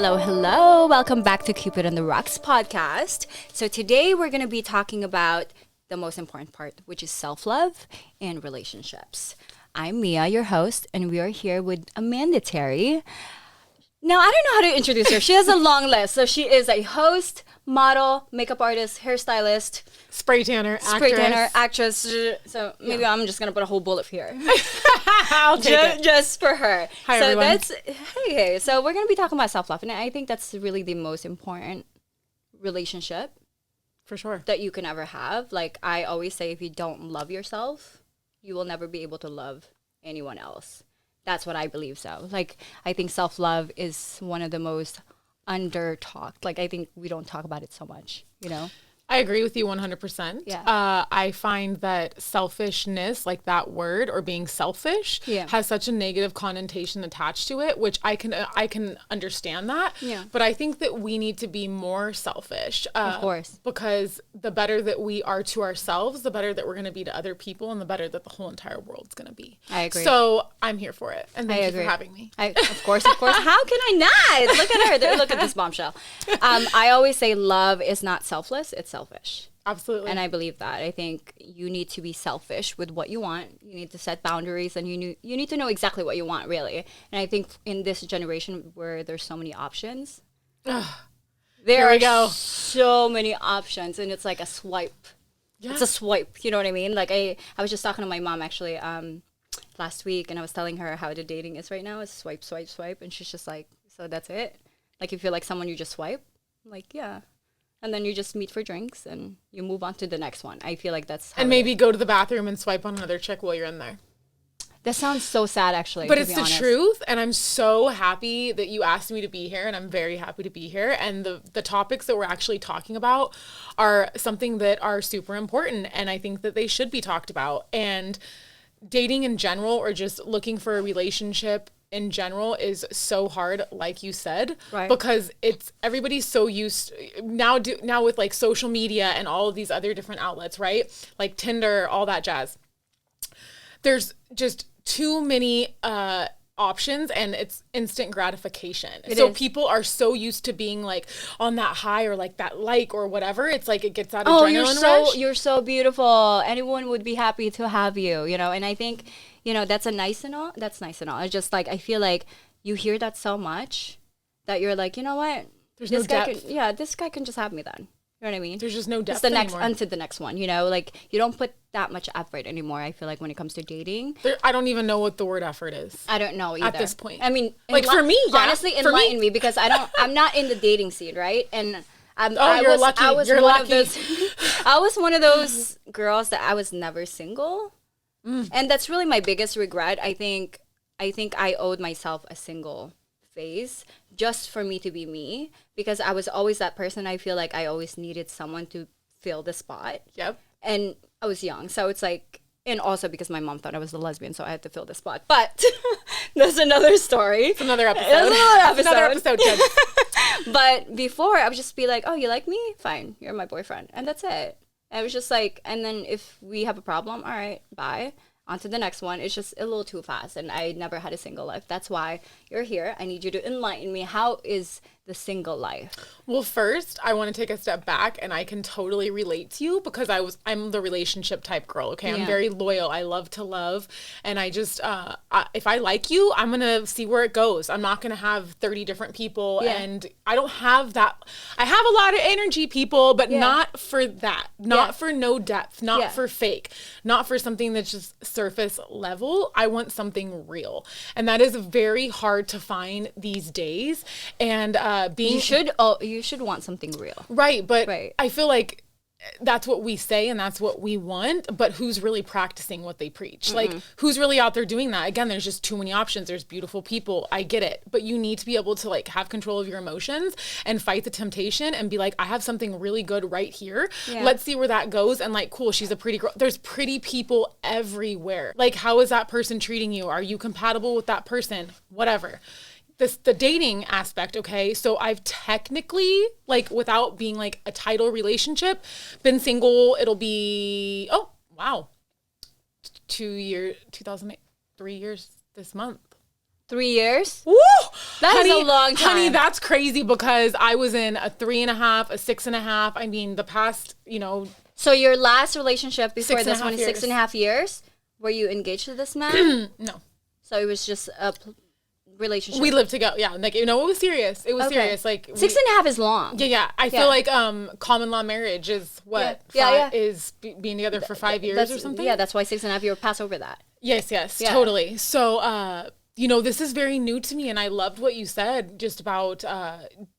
Hello, hello. Welcome back to Cupid on the Rocks podcast. So today we're going to be talking about the most important part, which is self-love and relationships. I'm Mia, your host, and we are here with Amanda Terry. Now, I don't know how to introduce her. She has a long list. So she is a host, model, makeup artist, hairstystylist, spray tanner, actress. So maybe I'm just going to put a whole bullet here. I'll take it. Just for her. Hi, so everyone. Hey. So we're going to be talking about self-love. And I think that's really the most important relationship For sure. that you can ever have. Like I always say, if you don't love yourself, you will never be able to love anyone else. That's what I believe. So like, I think self-love is one of the most under-talked. Like I think we don't talk about it so much, you know? I agree with you 100%. Yeah. I find that selfishness, like that word, or being selfish, has such a negative connotation attached to it, which I can understand that. Yeah. But I think that we need to be more selfish. Of course. Because the better that we are to ourselves, the better that we're going to be to other people, and the better that the whole entire world's going to be. I agree. So I'm here for it. And thank you for having me. Of course. How can I not? Look at her. Look at this bombshell. I always say love is not selfless. It's selfish. Absolutely. And I believe that. I think you need to be selfish with what you want. You need to set boundaries, and you need to know exactly what you want, really. And I think in this generation where there's so many options, there are so many options, and it's like a swipe. Yeah. It's a swipe. You know what I mean? Like I was just talking to my mom actually last week, and I was telling her how the dating is right now. It's swipe, swipe, swipe, and she's just like, so that's it? Like you feel like someone you just swipe? I'm like, yeah. And then you just meet for drinks and you move on to the next one. I feel like that's how and maybe go to the bathroom and swipe on another chick while you're in there. That sounds so sad, actually. But it's the truth, and I'm so happy that you asked me to be here, and I'm very happy to be here. And the topics that we're actually talking about are something that are super important, and I think that they should be talked about. And dating in general, or just looking for a relationship in general, is so hard, like you said, right? Because everybody's so used now with like social media and all of these other different outlets, right? Like Tinder, all that jazz. There's just too many options, and it's instant gratification. So people are so used to being like on that high, or like that or whatever. It's like it gets that adrenaline rush. You're so beautiful. Anyone would be happy to have you, you know. And I think, you know, that's nice and all. It's just like, I feel like you hear that so much that you're like, you know what? There's no depth. This guy can just have me then. You know what I mean? There's just no depth anymore. Onto the next one, you know? Like, you don't put that much effort anymore, I feel like, when it comes to dating. I don't even know what the word effort is. I don't know either. At this point. I mean, like for me, yeah. Honestly, enlighten me, because I'm not in the dating scene, right? And you're lucky. I was one of those girls that I was never single. And that's really my biggest regret. I think I owed myself a single phase just for me to be me, because I was always that person. I feel like I always needed someone to fill the spot. Yep. And I was young, so it's like, and also because my mom thought I was a lesbian, so I had to fill the spot. But that's another story. It's another episode. Kids. But before, I would just be like, oh, you like me? Fine, you're my boyfriend. And that's it. I was just like, and then if we have a problem, all right, bye. On to the next one. It's just a little too fast, and I never had a single life. That's why you're here. I need you to enlighten me. How is the single life? Well, first, I want to take a step back, and I can totally relate to you, because I'm the relationship type girl, okay? I'm very loyal. I love to love, and I just, if I like you, I'm going to see where it goes. I'm not going to have 30 different people, and I don't have that. I have a lot of energy, people, but not for that. Not for no depth, not for fake, not for something that's just surface level. I want something real, and that is very hard to find these days. And you should want something real, right? But I feel like that's what we say and that's what we want, but who's really practicing what they preach? Like, who's really out there doing that? Again, there's just too many options. There's beautiful people. I get it. But you need to be able to like have control of your emotions and fight the temptation and be like, I have something really good right here. Yeah. Let's see where that goes. And like, cool, she's a pretty girl. There's pretty people everywhere. Like, how is that person treating you? Are you compatible with that person? Whatever. The dating aspect, okay? So I've technically, like, without being like a title relationship, been single. It'll be, 2 years, 2008, 3 years this month. 3 years? Woo! That is a long time. Honey, that's crazy because I was in a 3.5, a 6.5. I mean, the past, So your last relationship before this one, 6.5 years, were you engaged to this man? No. So it was just a relationship. We lived together. Yeah. Like, it was serious. It was serious. Like 6.5 is long. Yeah. I feel like common law marriage is what is being together for 5 years or something. Yeah, that's why 6.5 years pass over that. Yes, totally. So, this is very new to me, and I loved what you said just about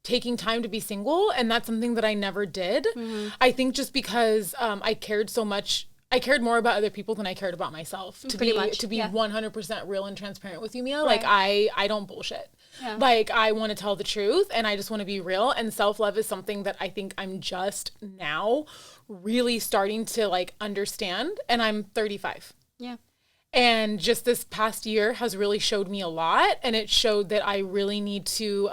taking time to be single, and that's something that I never did. Mm-hmm. I think just because I cared so much. I cared more about other people than I cared about myself. To be 100% real and transparent with you, Mia. Right. Like I don't bullshit. Yeah. Like I want to tell the truth and I just want to be real. And self-love is something that I think I'm just now really starting to like understand. And I'm 35. Yeah. And just this past year has really showed me a lot. And it showed that I really need to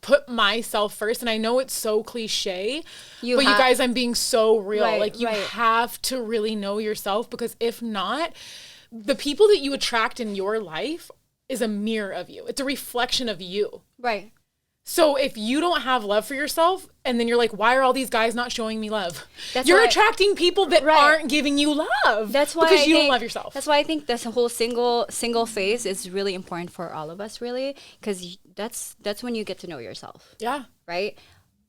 put myself first. And I know it's so cliche, but you guys, I'm being so real. Right, like you have to really know yourself, because if not, the people that you attract in your life is a mirror of you. It's a reflection of you. Right. So if you don't have love for yourself, and then you're like, why are all these guys not showing me love? You're attracting people that aren't giving you love. That's why because you don't love yourself. That's why I think this whole single phase is really important for all of us, really, because that's when you get to know yourself. Yeah. Right.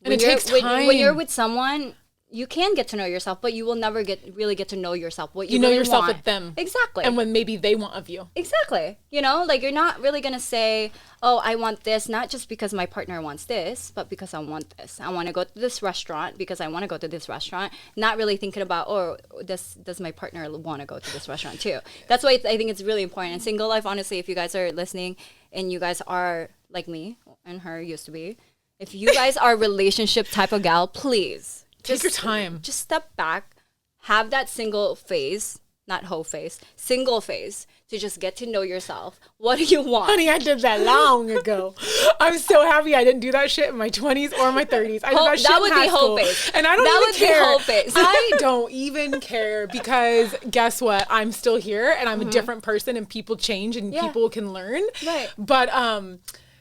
And it takes time. When you're with someone, you can get to know yourself, but you will never really get to know yourself. What you know really yourself want. With them. Exactly. And when maybe they want of you. Exactly. Like you're not really going to say, oh, I want this, not just because my partner wants this, but because I want this. I want to go to this restaurant because I want to go to this restaurant. Not really thinking about, oh, does my partner want to go to this restaurant too? That's why I think it's really important. In single life, honestly, if you guys are listening and you guys are like me and her used to be, if you guys are relationship type of gal, please. Take your time. Just step back, have that single phase, not whole phase, single phase to just get to know yourself. What do you want? Honey, I did that long ago. I'm so happy I didn't do that shit in my 20s or my 30s. I did that shit in high school. Phase. And I don't even care. That would be whole phase. I don't even care, because guess what? I'm still here and I'm a different person, and people change and people can learn. Right. But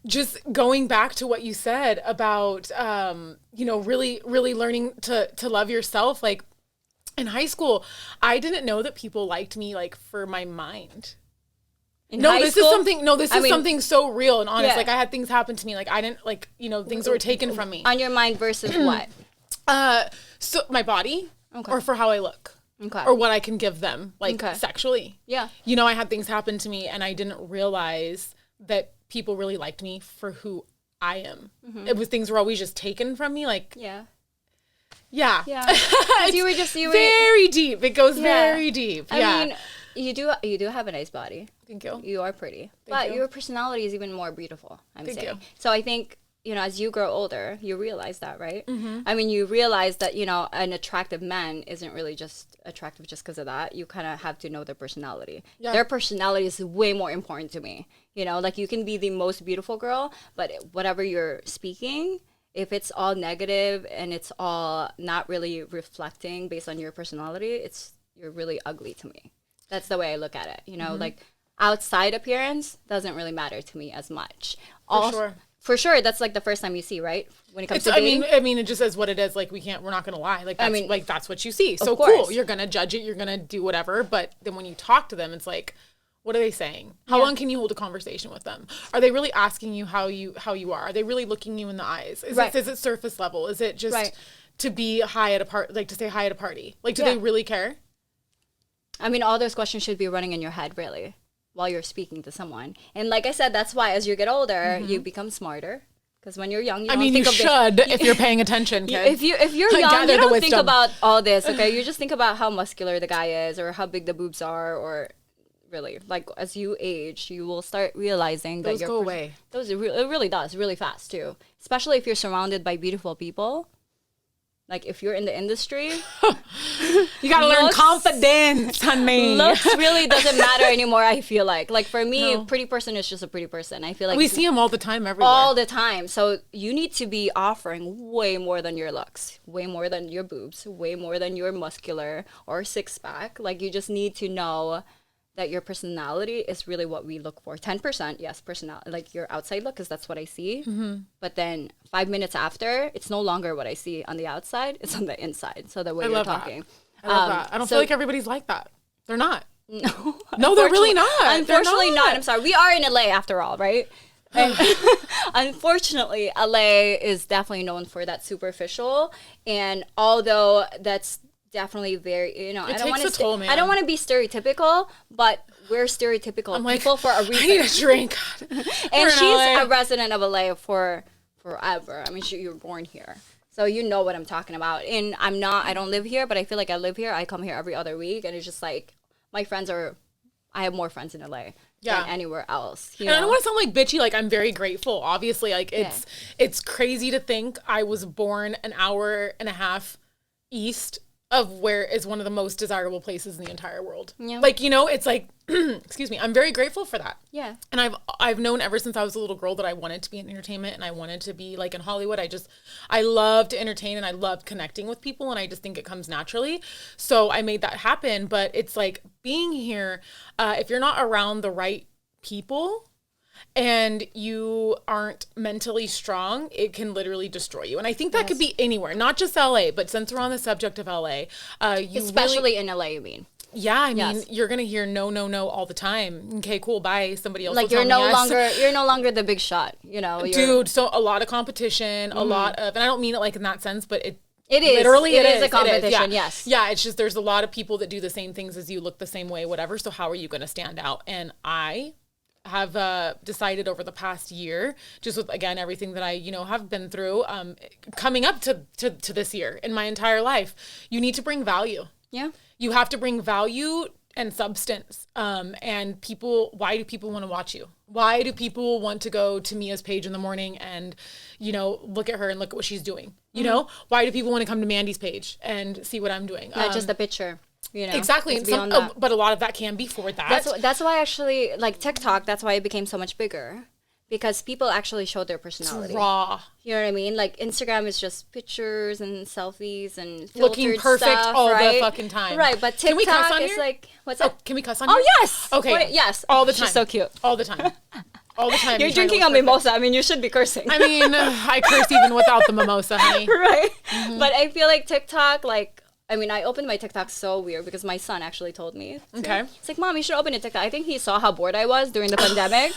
just going back to what you said about, really, really learning to love yourself. Like in high school, I didn't know that people liked me like for my mind. This is something so real and honest. Yeah. Like I had things happen to me. Like I didn't things were taken from me. On your mind versus what? So my body or for how I look. Okay. Or what I can give them, like sexually. Yeah. I had things happen to me and I didn't realize that people really liked me for who I am. Mm-hmm. It was things were always just taken from me. Like, yeah. you were very deep. It goes very deep. I mean, you do have a nice body. Thank you. You are pretty, but your personality is even more beautiful. Thank you. So I think, as you grow older, you realize that, right? Mm-hmm. I mean, you realize that, an attractive man isn't really just attractive just because of that. You kind of have to know their personality. Yeah. Their personality is way more important to me. Like you can be the most beautiful girl, but whatever you're speaking, if it's all negative and it's all not really reflecting based on your personality, you're really ugly to me. That's the way I look at it. Like outside appearance doesn't really matter to me as much. For sure, that's like the first time you see, right? When it comes to dating. I mean, it just is what it is. Like we're not gonna lie. Like that's what you see. So cool. You're gonna judge it. You're gonna do whatever. But then when you talk to them, it's like, what are they saying? How long can you hold a conversation with them? Are they really asking you how you are? Are they really looking you in the eyes? Is it surface level? Is it just to be high at a party, like to say hi at a party? Like, do they really care? I mean, all those questions should be running in your head, really, while you're speaking to someone. And like I said, that's why as you get older, you become smarter. Because when you're young, you don't think of if you're paying attention, kid. If you're young, you don't think about all this, okay? You just think about how muscular the guy is or how big the boobs are, or really, like as you age, you will start realizing those that go away. It really does, really fast too. Especially if you're surrounded by beautiful people. Like if you're in the industry, you gotta learn confidence, honey. Looks really doesn't matter anymore. I feel like for me, a pretty person is just a pretty person. I feel like we see them all the time, everywhere. All the time. So you need to be offering way more than your looks, way more than your boobs, way more than your muscular or six pack. Like you just need to know that your personality is really what we look for. 10%, yes, personality, like your outside look, because that's what I see. But then 5 minutes after, it's no longer what I see on the outside, it's on the inside. So the way you're talking. I love that. I don't feel like everybody's like that. They're not. No, they're really not. Unfortunately not. I'm sorry. We are in LA after all, right? And unfortunately, LA is definitely known for that superficial. And although that's definitely very, I don't want to. I don't want to be stereotypical, but we're stereotypical people for a reason. I need a drink. And she's a resident of LA for forever. I mean, you were born here, so you know what I'm talking about. And I'm not. I don't live here, but I feel like I live here. I come here every other week, and it's just like my friends are. I have more friends in LA than anywhere else. And I don't want to sound like bitchy. Like, I'm very grateful. Obviously, like it's crazy to think I was born an hour and a half east of where is one of the most desirable places in the entire world. Yeah. Like, it's like, excuse me, I'm very grateful for that. Yeah. And I've known ever since I was a little girl that I wanted to be in entertainment and I wanted to be like in Hollywood. I love to entertain and I love connecting with people and I just think it comes naturally. So I made that happen. But it's like being here, if you're not around the right people and you aren't mentally strong, it can literally destroy you. And I think that could be anywhere, not just LA, but since we're on the subject of LA, especially in LA, you mean? Yeah, I mean, you're gonna hear no all the time. Okay, cool, bye. Somebody else. Like you're no longer the big shot. Dude. So a lot of competition, a lot of, and I don't mean it like in that sense, but it is literally it is a competition. Yes. Yeah, it's just there's a lot of people that do the same things as you, look the same way, whatever. So how are you gonna stand out? And I have decided over the past year, just with, again, everything that I, have been through, coming up to this year in my entire life, you need to bring value. Yeah. You have to bring value and substance. And why do people want to watch you? Why do people want to go to Mia's page in the morning and, look at her and look at what she's doing? Why do people want to come to Mandy's page and see what I'm doing? Not just the picture. Exactly. But a lot of that can be for that. That's why actually, like TikTok, that's why it became so much bigger. Because people actually show their personality. It's raw. You know what I mean? Like Instagram is just pictures and selfies and filtered looking perfect stuff, all right? the fucking time. Right, but TikTok can we cuss on is here? like, what's up? Can we cuss on here? Oh, yes. Okay. What, yes. All the time. She's so cute. All the time. All the time. You're drinking a mimosa. I mean, you should be cursing. I mean, I curse even without the mimosa, honey. Right. Mm-hmm. But I feel like TikTok, I opened my TikTok so weird because my son actually told me. Okay. It's like, Mom, you should open a TikTok. I think he saw how bored I was during the pandemic.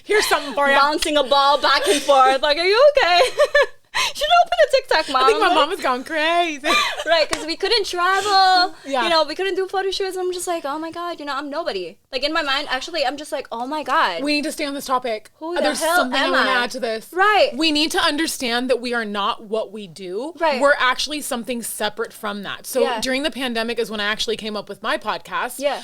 Here's something for you. Bouncing a ball back and forth. Like, are you okay? You should open a TikTok, Mom. I think my mom has gone crazy. Right, because we couldn't travel. Yeah. We couldn't do photo shoots. I'm just like, oh my God, I'm nobody. Like, in my mind, actually, I'm just like, oh my God. We need to stay on this topic. There's something I want to add to this. Right. We need to understand that we are not what we do. Right. We're actually something separate from that. So during the pandemic is when I actually came up with my podcast. Yeah.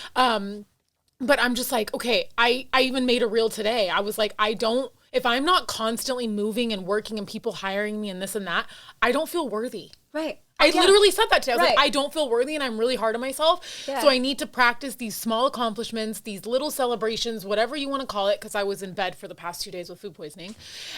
But I'm just like, okay, I even made a reel today. I was like, if I'm not constantly moving and working and people hiring me and this and that, I don't feel worthy. Right. I literally said that today. I was like, I don't feel worthy and I'm really hard on myself. Yeah. So I need to practice these small accomplishments, these little celebrations, whatever you want to call it, because I was in bed for the past 2 days with food poisoning.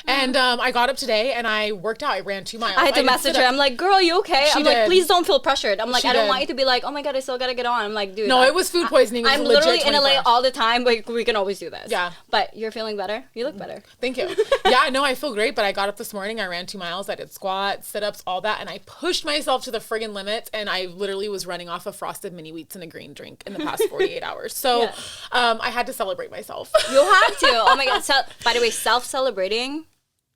And I got up today and I worked out. I ran 2 miles. I had to message her. I'm like, girl, you okay? I'm like, please don't feel pressured. I'm like, I don't want you to be like, oh my God, I still got to get on. I'm like, dude. No, it was food poisoning. I'm literally in LA all the time, but we can always do this. Yeah. But you're feeling better? You look better. Thank you. Yeah, no, I feel great, but I got up this morning. I ran 2 miles. I did squats, sit-ups, all that. And I pushed myself to the friggin' limit. And I literally was running off of frosted mini wheats and a green drink in the past 48 hours. So I had to celebrate myself. You have to. Oh my God. By the way, self-celebrating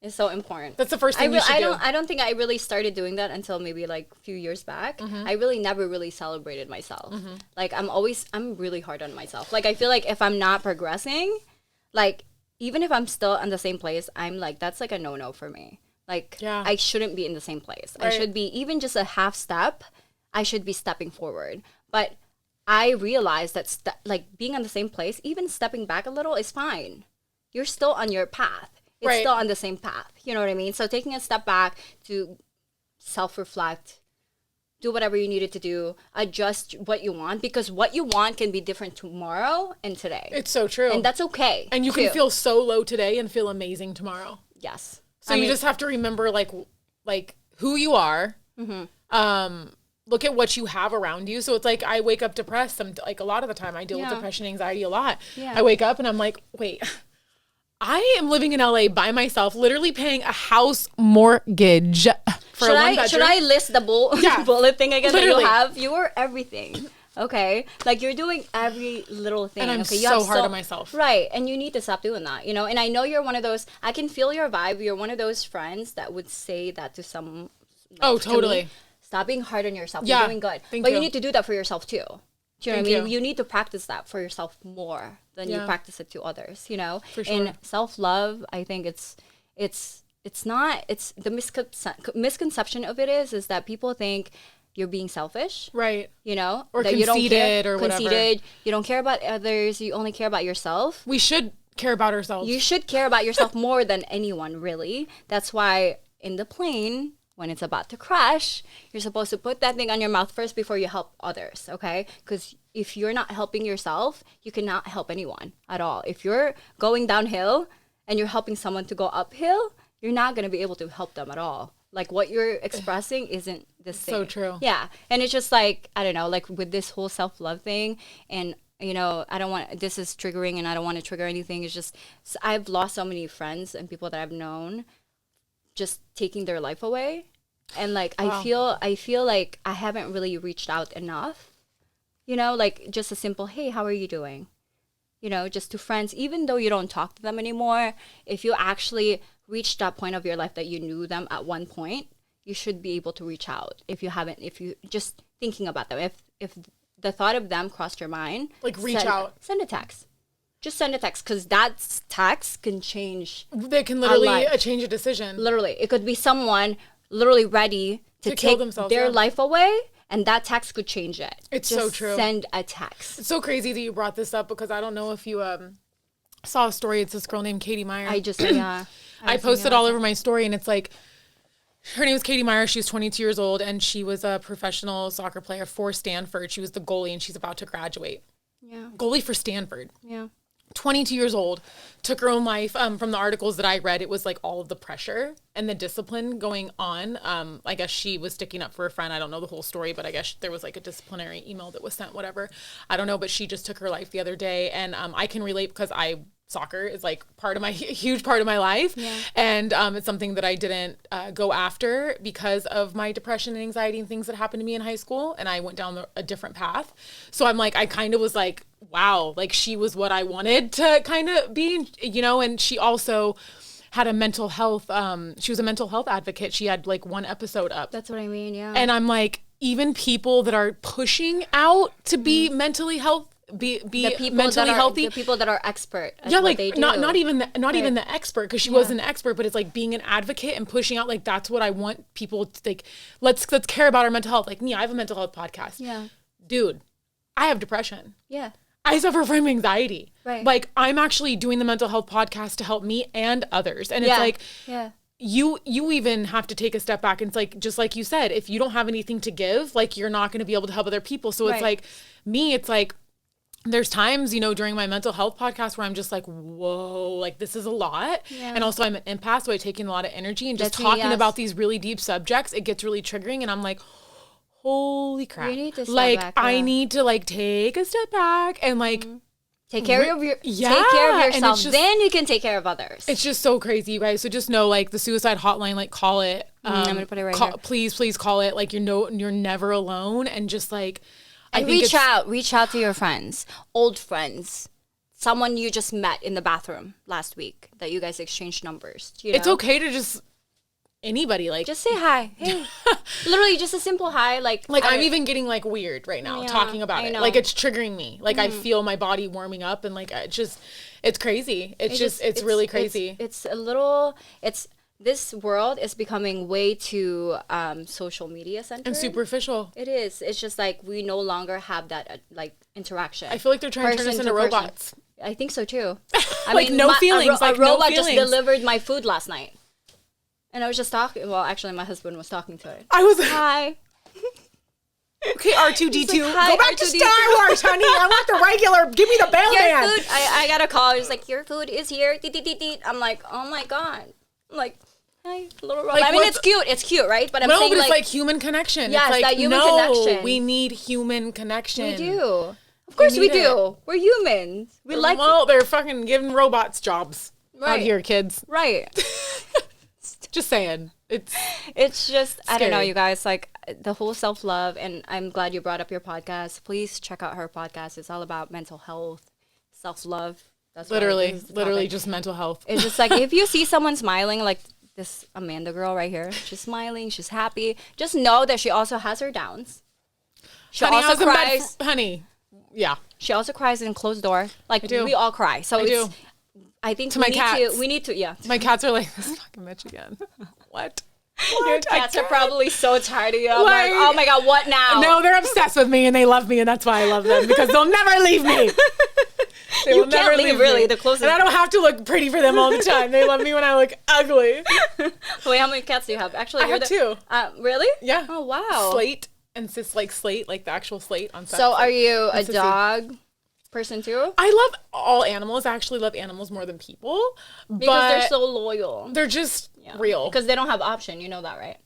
is so important. That's the first thing you should do. I don't think I really started doing that until maybe like a few years back. Mm-hmm. I really never really celebrated myself. Mm-hmm. Like I'm really hard on myself. Like I feel like if I'm not progressing, like even if I'm still in the same place, I'm like, that's like a no-no for me. Like, I shouldn't be in the same place. Right. I should be, even just a half step, I should be stepping forward. But I realized that, being on the same place, even stepping back a little is fine. You're still on your path. It's still on the same path. You know what I mean? So taking a step back to self-reflect, do whatever you needed to do, adjust what you want, because what you want can be different tomorrow and today. It's so true. And that's okay. And you can feel so low today and feel amazing tomorrow. Yes. So you just have to remember like who you are, look at what you have around you. So it's like, I wake up depressed. Like a lot of the time I deal with depression, anxiety a lot. Yeah. I wake up and I'm like, wait, I am living in LA by myself, literally paying a house mortgage for a one bedroom. Should I list the bullet thing again literally. That you have? You are everything. Okay, like you're doing every little thing. And I'm okay? so hard on myself. Right, and you need to stop doing that, you know? And I know you're one of those, I can feel your vibe. You're one of those friends that would say that to some. Oh, totally. To me, stop being hard on yourself. Yeah, you're doing good. But you need to do that for yourself too. Do you know what I mean? You need to practice that for yourself more than you practice it to others, you know? For sure. And self-love, I think it's the misconception of it is that people think you're being selfish. Right. You know? Or that conceited you don't care, or whatever. Conceited. You don't care about others. You only care about yourself. We should care about ourselves. You should care about yourself more than anyone, really. That's why in the plane, when it's about to crash, you're supposed to put that thing on your mouth first before you help others, okay? Because if you're not helping yourself, you cannot help anyone at all. If you're going downhill and you're helping someone to go uphill, you're not going to be able to help them at all. Like, what you're expressing isn't the same. So true. Yeah. And it's just like, I don't know, like with this whole self-love thing, and, you know, this is triggering and I don't want to trigger anything. It's just, I've lost so many friends and people that I've known just taking their life away. And like, wow. I feel like I haven't really reached out enough, you know, like just a simple, hey, how are you doing? You know, just to friends, even though you don't talk to them anymore, if you actually reached that point of your life that you knew them at one point, you should be able to reach out. If you just thinking about them, if the thought of them crossed your mind, like reach out, send a text. Just send a text, because that text can change. They can literally change a decision. Literally. It could be someone literally ready to take their life away, and that text could change it. It's just so true. Send a text. It's so crazy that you brought this up, because I don't know if you saw a story. It's this girl named Katie Meyer. I posted all over my story, and it's like, her name is Katie Meyer. She's 22 years old, and she was a professional soccer player for Stanford. She was the goalie, and she's about to graduate. Yeah. Goalie for Stanford. Yeah. 22 years old, took her own life. From the articles that I read, it was like all of the pressure and the discipline going on. I guess she was sticking up for a friend. I don't know the whole story, but I guess there was like a disciplinary email that was sent, whatever. I don't know, but she just took her life the other day. And I can relate, because soccer is like huge part of my life. Yeah. And it's something that I didn't go after because of my depression and anxiety and things that happened to me in high school. And I went down a different path. So I'm like, I kind of was like, wow, like she was what I wanted to kind of be, you know. And she also had a mental health, she was a mental health advocate. She had like one episode up. That's what I mean, yeah. And I'm like, even people that are pushing out to be mentally healthy, be mentally healthy, the people that are expert at like what they do. not even the expert, because she wasn't an expert, but it's like being an advocate and pushing out, like that's what I want people to, like, let's care about our mental health. Like me, I have a mental health podcast. Yeah, dude, I have depression. Yeah, I suffer from anxiety. Right, like I'm actually doing the mental health podcast to help me and others. And it's like, you even have to take a step back, and it's like, just like you said, if you don't have anything to give, like you're not going to be able to help other people. So it's like me, it's like, there's times, you know, during my mental health podcast where I'm just like, whoa, like this is a lot. Yeah. And also I'm an empath, so I take in a lot of energy, and just talking about these really deep subjects, it gets really triggering. And I'm like, holy crap. You need to step back, I need to like take a step back and like take care of yourself. Then you can take care of others. It's just so crazy, you guys. So just know, like the suicide hotline, like call it. I'm gonna put it right here. Please call it. Like you're never alone. And just like, and reach out to your friends, old friends, someone you just met in the bathroom last week that you guys exchanged numbers. You know? It's okay to just anybody, like just say hi. Hey, literally just a simple hi. Like I'm even getting like weird right now talking about it. Like it's triggering me. Like I feel my body warming up, and like it's crazy. It's really crazy. This world is becoming way too social media centered. And superficial. It is. It's just like we no longer have that like interaction. I feel like they're trying to turn us into robots. I think so too. I like mean, no feelings. A robot just delivered my food last night. And I was just talking. Well, actually, my husband was talking to it. I was hi. Okay, R2D2. Like, go back to Star Wars, honey. I want the regular. Give me the bellman. Food. I got a call. He's like, your food is here. I'm like, oh my God. I'm like, Hi, little robot. I mean, it's cute, right? But I'm no, saying but it's like human connection. Yes, it's like, that human connection. We need human connection. We do. Of course we do. We're humans. We like. Well, they're fucking giving robots jobs out here, kids. Right. Just saying. It's just scary. I don't know, you guys. Like the whole self-love, and I'm glad you brought up your podcast. Please check out her podcast. It's all about mental health, self-love. That's literally just mental health. It's just like if you see someone smiling, like this Amanda girl right here, she's smiling, she's happy. Just know that she also has her downs. She also cries. Honey. Yeah. She also cries in closed door. Like we all cry. So I think we need to. Yeah. My cats are like, this fucking bitch again. What? Your cats are probably so tired of you. I'm like, oh my God, what now? No, they're obsessed with me and they love me, and that's why I love them, because they'll never leave me. You can't leave, really. The closest. And I don't have to look pretty for them all the time. They love me when I look ugly. Wait, how many cats do you have? Actually, I have 2. Really? Yeah. Oh, wow. Slate and Slate, like the actual Slate on set. So are you a dog person too? I love all animals. I actually love animals more than people. Because they're so loyal. They're just real. Because they don't have option. You know that, right?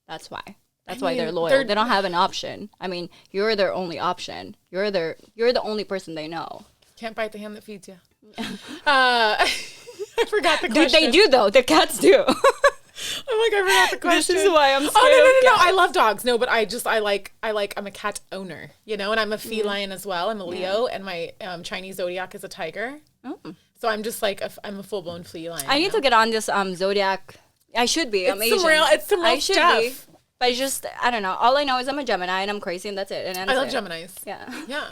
That's why. That's why they're loyal. They don't have an option. I mean, you're their only option. You're the only person they know. Can't bite the hand that feeds you. I forgot the question. They do though. The cats do. I'm like, I forgot the question. This is why I'm scared. Oh no! I love dogs. No, but I'm a cat owner, and I'm a feline as well. I'm a Leo, and my Chinese zodiac is a tiger. Oh. So I'm just like I'm a full blown feline. I need to get on this zodiac. I should be. I'm Asian. It's some real stuff. Be, but I don't know. All I know is I'm a Gemini and I'm crazy, and that's it. And I love Geminis. Yeah. Yeah.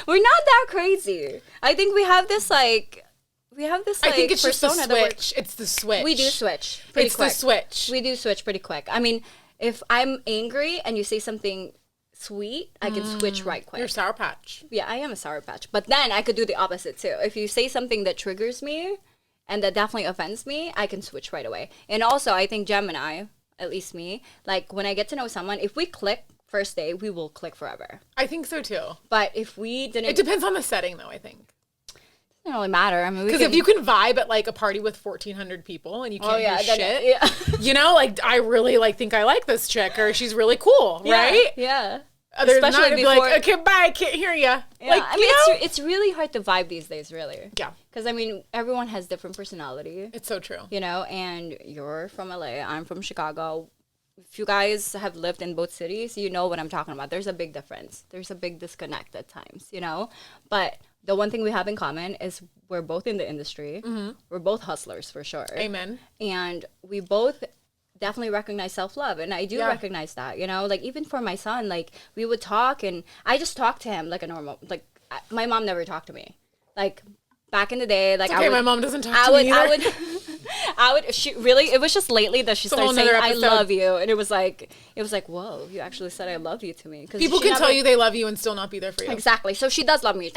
We're not that crazy. I think we have this I think it's just the switch. It's the switch. We do switch pretty quick. It's the switch. We do switch pretty quick. I mean, if I'm angry and you say something sweet, I can switch right quick. You're Sour Patch. Yeah, I am a Sour Patch. But then I could do the opposite too. If you say something that triggers me and that definitely offends me, I can switch right away. And also, I think Gemini, at least me, like when I get to know someone, if we click first day, we will click forever. I think so too. But if we didn't... It depends on the setting though, I think. It doesn't really matter. I mean, because if you can vibe at like a party with 1,400 people and you can't hear shit, like I really think I like this chick, or she's really cool, right? Yeah. Especially before, like, okay, bye, I can't hear you. Yeah. Like, I mean, it's really hard to vibe these days, really. Yeah. Because I mean, everyone has different personality. It's so true. And you're from LA, I'm from Chicago. If you guys have lived in both cities, you know what I'm talking about. There's a big difference. There's a big disconnect at times, But the one thing we have in common is we're both in the industry. Mm-hmm. We're both hustlers for sure. Amen. And we both definitely recognize self-love. And I do recognize that, Like even for my son, like we would talk and I just talked to him like a normal, like my mom never talked to me. Like back in the day, like my mom doesn't talk to me either. It was just lately that she started saying, I love you. And it was like, whoa, you actually said I love you to me. People can tell you they love you and still not be there for you. Exactly. So she does love me.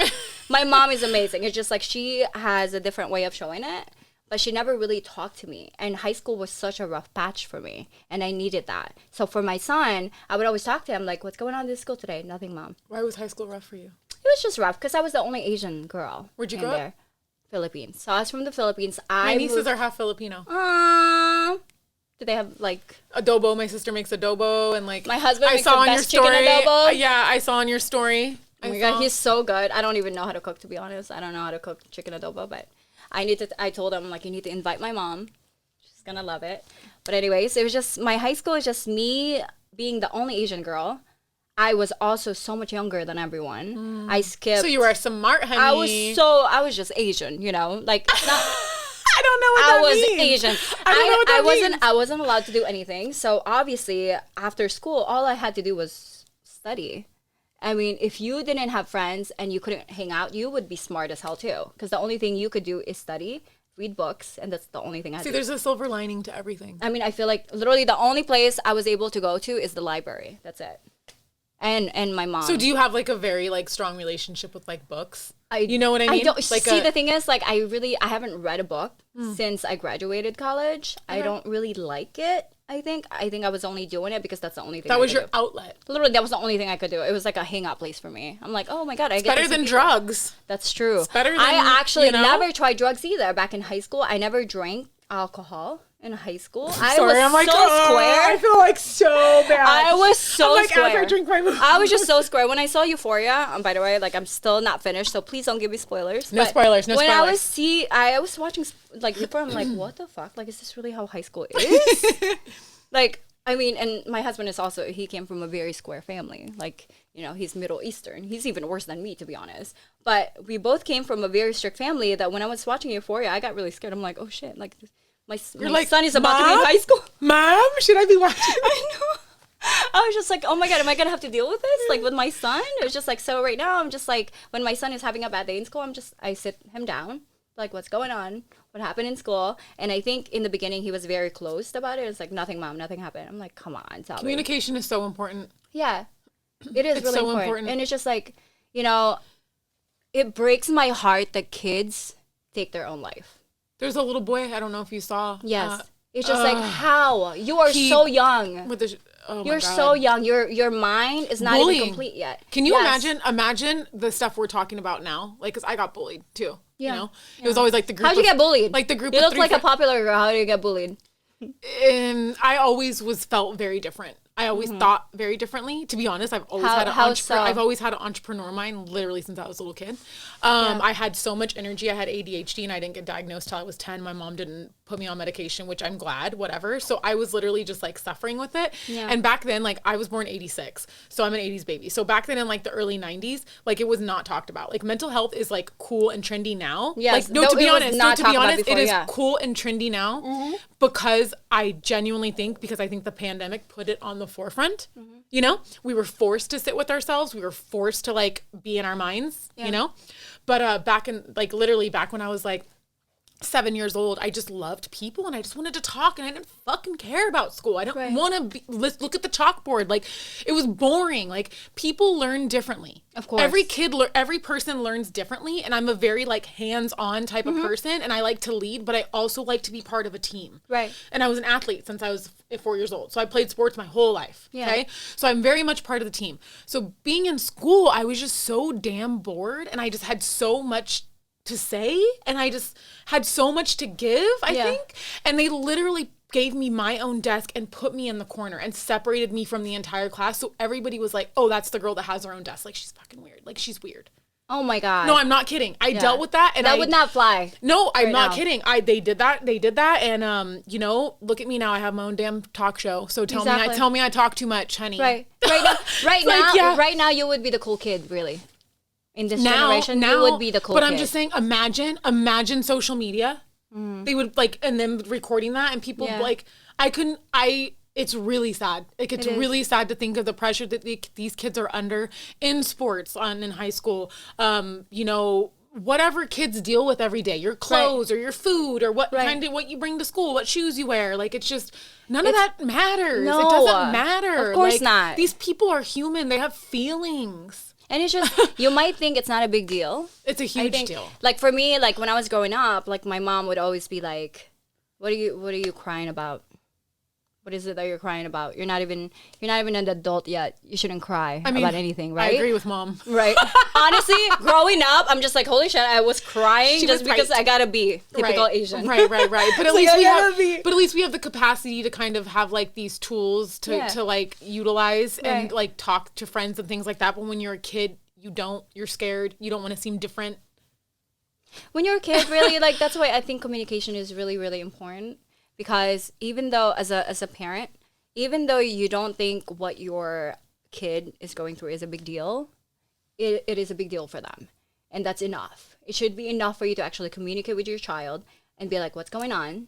My mom is amazing. It's just like she has a different way of showing it, but she never really talked to me. And high school was such a rough patch for me. And I needed that. So for my son, I would always talk to him like, what's going on in this school today? Nothing, Mom. Why was high school rough for you? It was just rough because I was the only Asian girl. Where'd you grow up? Philippines. So I was from the Philippines. My nieces are half Filipino. Do they have like adobo? My sister makes adobo, and like my husband makes the best chicken adobo. Yeah, I saw on your story. Oh my God, he's so good. I don't even know how to cook, to be honest. I don't know how to cook chicken adobo, but I told him like you need to invite my mom. She's gonna love it. But anyways, it was just my high school is just me being the only Asian girl. I was also so much younger than everyone. I skipped. So you were smart, honey. I was just Asian, like it's not. I don't know what that means. I was Asian. I don't know what that means. I wasn't allowed to do anything. So obviously, after school, all I had to do was study. I mean, if you didn't have friends and you couldn't hang out, you would be smart as hell too. Because the only thing you could do is study, read books, and that's the only thing I do. See, there's a silver lining to everything. I mean, I feel like literally the only place I was able to go to is the library. That's it. And my mom. So do you have like a very like strong relationship with like books? You know what I mean? I don't the thing is like I haven't read a book since I graduated college. Okay. I don't really like it. I think I was only doing it because that's the only thing that was your outlet. Literally, that was the only thing I could do. It was like a hangout place for me. I'm like, oh my God, I get better than drugs. That's true. It's better than I actually never tried drugs either. Back in high school, I never drank alcohol. in high school. Sorry, I'm like, so square. I feel like so bad. I was so I'm like, square. as I drink my I was just so square. When I saw Euphoria, by the way, like I'm still not finished, so please don't give me spoilers. No spoilers, no when spoilers. I was watching like Euphoria, I'm like, what the fuck? Like, is this really how high school is? Like, I mean, and my husband is also, he came from a very square family. Like, you know, he's Middle Eastern. He's even worse than me, to be honest. But we both came from a very strict family that when I was watching Euphoria, I got really scared. I'm like, oh shit, like my son is about to be in high school. Mom, should I be watching? I know. I was just like, oh my God, am I going to have to deal with this? Like with my son? It was just like, so right now I'm just like, when my son is having a bad day in school, I sit him down. Like, what's going on? What happened in school? And I think in the beginning he was very closed about it. It's like, nothing, Mom, nothing happened. I'm like, come on, tell me. Communication is so important. Yeah, it is really so important. And it's just like, you know, it breaks my heart that kids take their own life. There's a little boy, I don't know if you saw. Yes. It's just like, how? You are so young. With the, You're so young. Your mind is not even complete yet. Can you imagine the stuff we're talking about now? Like, because I got bullied too. Yeah. You know? It was always like the group. How'd you get bullied? Like the group You of look like a popular girl. How do you get bullied? And I always felt very different. I always thought very differently. To be honest, I've always I've always had an entrepreneur mind, literally since I was a little kid. I had so much energy. I had ADHD, and I didn't get diagnosed till I was 10. My mom didn't put me on medication, which I'm glad. Whatever. So I was literally just like suffering with it. Yeah. And back then, like I was born 86, so I'm an 80s baby. So back then in like the early 90s, like it was not talked about. Like mental health is like cool and trendy now. Yes. Like to be honest, before, it is cool and trendy now because I genuinely think I think the pandemic put it on the forefront. You know, we were forced to sit with ourselves. We were forced to like be in our minds, you know, but back when I was like 7 years old, I just loved people and I just wanted to talk and I didn't fucking care about school. I don't want to look at the chalkboard. Like it was boring. Like people learn differently. Of course. Every person learns differently. And I'm a very like hands-on type of person and I like to lead, but I also like to be part of a team. Right. And I was an athlete since I was 4 years old. So I played sports my whole life. Yeah. Okay. So I'm very much part of the team. So being in school, I was just so damn bored and I just had so much to say and I just had so much to give, I think. And they literally gave me my own desk and put me in the corner and separated me from the entire class. So everybody was like, oh, that's the girl that has her own desk. Like, she's fucking weird. Like, she's weird. Oh my God. No, I'm not kidding. I dealt with that. And that would not fly. No, I'm not kidding. They did that. And, you know, look at me now. I have my own damn talk show. So tell me I talk too much, honey. Right. Right now, you would be the cool kid, really. In this generation, you would be the cool kid. But I'm just saying, imagine social media. They would like, and then recording that and people like, it's really sad. Like, it's really sad to think of the pressure that these kids are under in sports, in high school. You know, whatever kids deal with every day, your clothes or your food or what what you bring to school, what shoes you wear. Like, it's just, none of that matters. No, it doesn't matter. Of course not. These people are human. They have feelings. And it's just, you might think it's not a big deal. It's a huge deal. Like for me, like when I was growing up, like my mom would always be like, what are you crying about? What is it that you're crying about? You're not even an adult yet. You shouldn't cry about anything, right? I agree with Mom. Right. Honestly, growing up, I'm just like, holy shit, I was crying because I gotta be typical Asian. Right. But at least we have the capacity to kind of have like these tools to like utilize and like talk to friends and things like that. But when you're a kid, you're scared. You don't want to seem different. When you're a kid, really, like that's why I think communication is really, really important. Because even though as a parent, even though you don't think what your kid is going through is a big deal, it is a big deal for them. And that's enough. It should be enough for you to actually communicate with your child and be like, what's going on?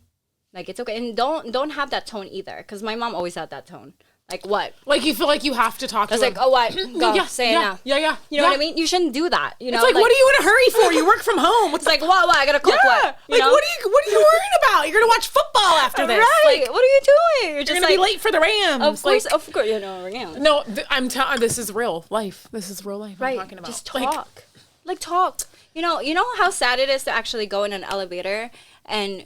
Like, it's okay. And don't have that tone either. Because my mom always had that tone. Like, what? Like, you feel like you have to talk to them. I was like, oh, what? Go, say it now. Yeah. You know what I mean? You shouldn't do that. You know? It's like, what are you in a hurry for? You work from home. It's like, what? I gotta cook what? Like, what are you worrying about? You're gonna watch football after this. Right. Like, what are you doing? You're gonna be late for the Rams. Of course, you know, Rams. No, I'm telling this is real life. This is real life I'm talking about. Just talk. Like, talk. You know how sad it is to actually go in an elevator and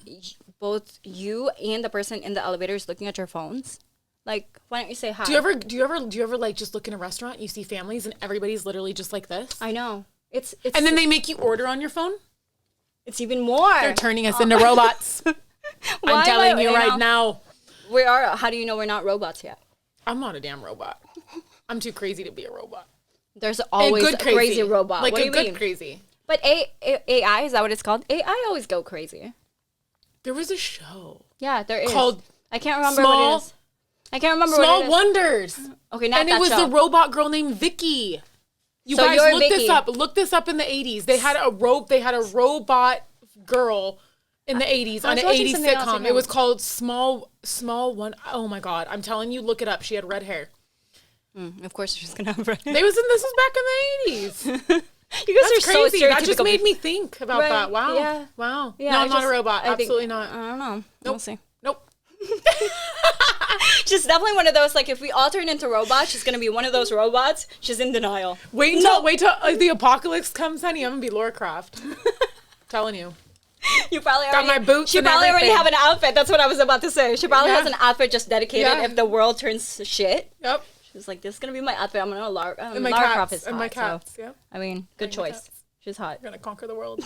both you and the person in the elevator is looking at your phones? Like, why don't you say hi? Do you ever like just look in a restaurant, you see families and everybody's literally just like this? I know. It's and then they make you order on your phone? It's even more. They're turning us into robots. I'm telling you right now. We are. How do you know we're not robots yet? I'm not a damn robot. I'm too crazy to be a robot. There's always a crazy robot. Like what a do you good mean? crazy. But AI, is that what it's called? AI always go crazy. There was a show. Yeah, there is. Called I can't remember what it is. I can't remember what it is. Small Wonders. Okay, not and that it was show. the robot girl named Vicky. You So guys you're look Vicky. this up. Look this up in the 80s. They had a robot girl in the 80s on an 80s sitcom. It was called Small One. Oh my God. I'm telling you, look it up. She had red hair. Of course she's going to have red hair. This was back in the 80s. You guys That's are crazy. so That just made me think about that. Wow. Yeah. Wow. Yeah, No, I'm not a robot. Absolutely not. I don't know. Nope. We'll see. Nope. She's definitely one of those, like, if we all turn into robots, she's going to be one of those robots. She's in denial. Wait till the apocalypse comes, honey. I'm going to be Laura Croft. Telling you. You probably got my boots. She and probably already everything. have an outfit. That's what I was about to say. She probably has an outfit just dedicated if the world turns to shit. Yep. She's like, this is going to be my outfit. I'm going to Lara And my Croft cats. is hot. And my cats. So, Yeah. I mean, good choice. She's hot. We're going to conquer the world.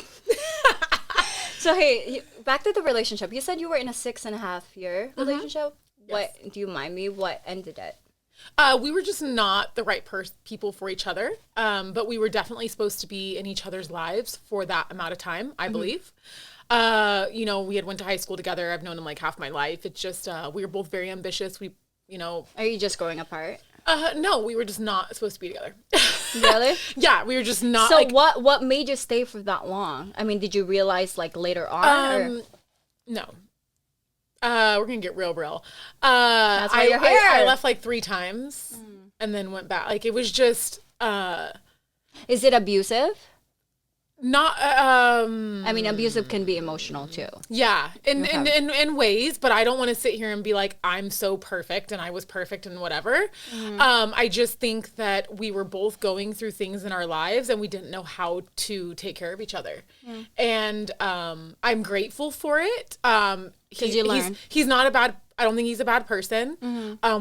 So, hey, back to the relationship. You said you were in a 6.5-year relationship. Yes. What, do you mind me? What ended it? We were just not the right people for each other. But we were definitely supposed to be in each other's lives for that amount of time, I believe. We had went to high school together. I've known him like half my life. It's just, we were both very ambitious. Are you just growing apart? No, we were just not supposed to be together. Really? Yeah, we were just not. So what made you stay for that long? I mean, did you realize like later on? Or? No. We're gonna get real. That's why you're here. I left like 3 times and then went back. Like it was just. Is it abusive? Not. I mean, abusive can be emotional too. Yeah, in ways, but I don't want to sit here and be like I'm so perfect and I was perfect and whatever. I just think that we were both going through things in our lives and we didn't know how to take care of each other. And I'm grateful for it. You learn. He's not a bad. I don't think he's a bad person.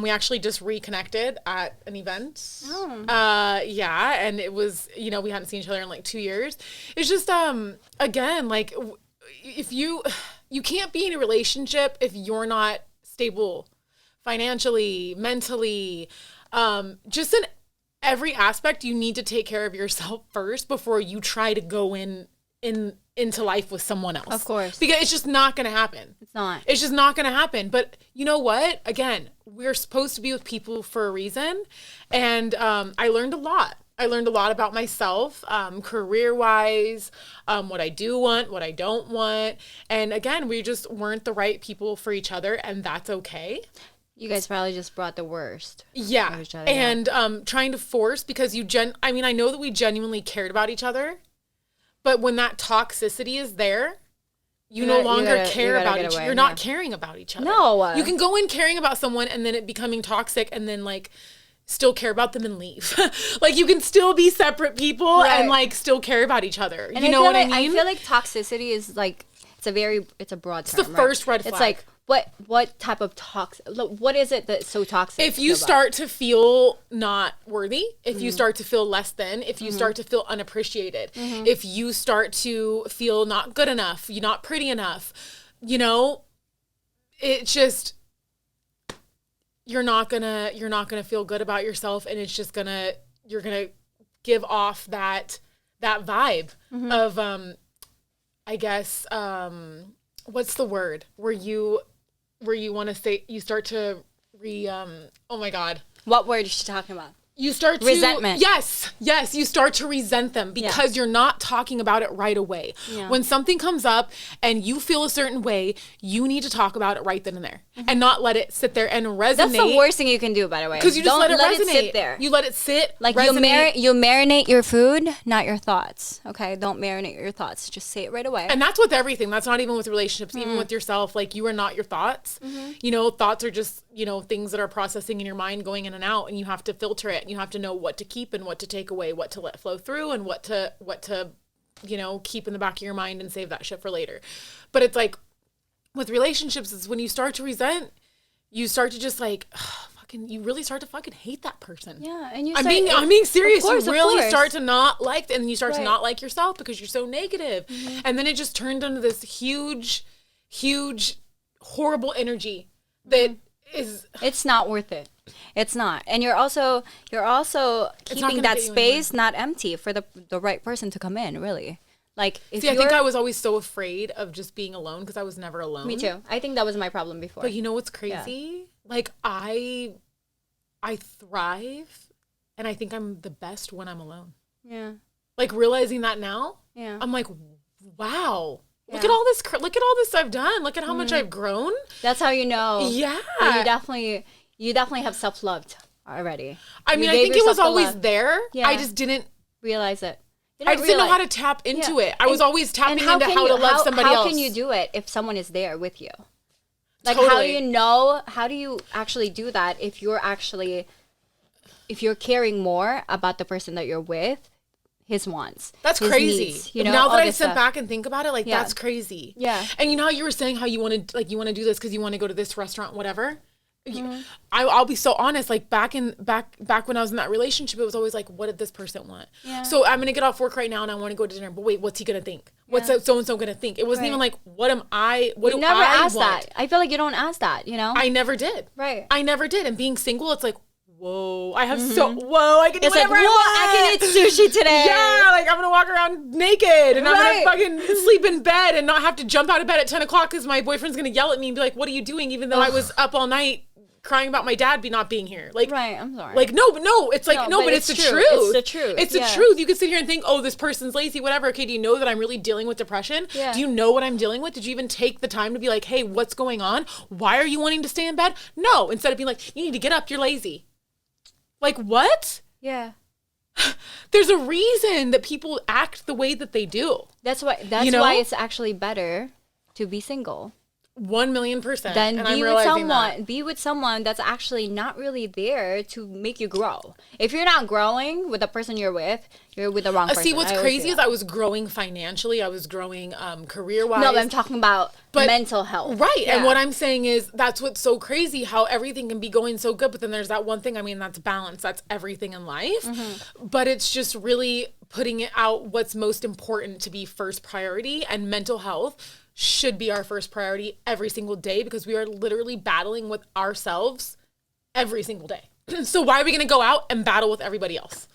We actually just reconnected at an event. Yeah, and it was, we hadn't seen each other in like 2 years. It's just, again, like if you can't be in a relationship if you're not stable financially, mentally, just in every aspect, you need to take care of yourself first before you try to go into life with someone else. Of course. Because it's just not going to happen. It's not. It's just not going to happen. But you know what? Again, we're supposed to be with people for a reason. And I learned a lot. I learned a lot about myself, career-wise, what I do want, what I don't want. And again, we just weren't the right people for each other, and that's okay. You guys probably just brought the worst. Yeah. And trying to force, because I know that we genuinely cared about each other. But when that toxicity is there, you no longer care about each other. You're not caring about each other. No. You can go in caring about someone and then it becoming toxic and then like still care about them and leave. Like you can still be separate people and like still care about each other. And you know what I mean? I feel like toxicity is like, it's a broad term. It's the first red flag. It's like, what type of toxic, what is it that's so toxic? If you start to feel not worthy, if you start to feel less than, if you start to feel unappreciated, if you start to feel not good enough, you're not pretty enough, it just, you're not gonna feel good about yourself, and it's just you're gonna give off that vibe of, I guess, what's the word where you want to say, you start to oh my God. What word is she talking about? You start to resentment. Yes, you start to resent them because you're not talking about it right away. Yeah. When something comes up and you feel a certain way, you need to talk about it right then and there and not let it sit there and resonate. That's the worst thing you can do, by the way. Because you just let it resonate. It sit there. You let it sit. Like resonate. you marinate your food, not your thoughts. Okay, don't marinate your thoughts. Just say it right away. And that's with everything. That's not even with relationships. Even with yourself. Like you are not your thoughts. Thoughts are just things that are processing in your mind, going in and out, and you have to filter it. You have to know what to keep and what to take away, what to let flow through, and what to keep in the back of your mind and save that shit for later. But it's like with relationships, is when you start to resent, you start to just like you really start to fucking hate that person. Yeah, and I'm being serious. Of course, you really start to not like, and you start to not like yourself because you're so negative, and then it just turned into this huge horrible energy that is. It's not worth it. It's not. And you're also keeping that space not empty for the right person to come in, really. Like, if I think I was always so afraid of just being alone because I was never alone. Me too. I think that was my problem before. But you know what's crazy? Yeah. Like, I thrive and I think I'm the best when I'm alone. Yeah. Like, realizing that now, I'm like, wow. Look at all this I've done. Look at how much I've grown. That's how you know. Yeah. You definitely have self-loved already. I mean, I think it was always there. Yeah. I just didn't realize it. I just didn't know how to tap into it. I was always tapping into how to love somebody else. How can you do it if someone is there with you? Like, Totally. how do you actually do that if you're caring more about the person that you're with, his wants. That's his crazy. Needs, you know, now that I sit back and think about it, like, that's crazy. Yeah. And you know how you were saying how you want to do this because you want to go to this restaurant, whatever? I'll be so honest, like back when I was in that relationship, it was always like, what did this person want? Yeah. So I'm gonna get off work right now and I want to go to dinner, but wait, what's he gonna think? What's so and so gonna think? It wasn't even like, what do I want? That. I feel like you don't ask that, you know? I never did. Right. I never did. And being single, it's like, whoa, I have I can do whatever I want. I can eat sushi today. Yeah, like, I'm gonna walk around naked and I'm gonna fucking sleep in bed and not have to jump out of bed at 10 o'clock because my boyfriend's gonna yell at me and be like, what are you doing? Even though I was up all night crying about my dad not being here. Like, right, I'm sorry. Like, no, it's like, but it's the truth. It's the truth. It's the truth. You can sit here and think, oh, this person's lazy, whatever. Okay, do you know that I'm really dealing with depression? Yeah. Do you know what I'm dealing with? Did you even take the time to be like, hey, what's going on? Why are you wanting to stay in bed? No, instead of being like, you need to get up, you're lazy. Like, what? Yeah. There's a reason that people act the way that they do. That's why it's actually better to be single. 1,000,000%. Then be with someone that's actually not really there to make you grow. If you're not growing with the person you're with the wrong person. See, what's crazy is I was growing financially. I was growing career-wise. No, but I'm talking about mental health. Right. Yeah. And what I'm saying is that's what's so crazy, how everything can be going so good, but then there's that one thing, I mean, that's balance. That's everything in life. Mm-hmm. But it's just really putting it out what's most important to be first priority, and mental health should be our first priority every single day because we are literally battling with ourselves every single day. So why are we going to go out and battle with everybody else?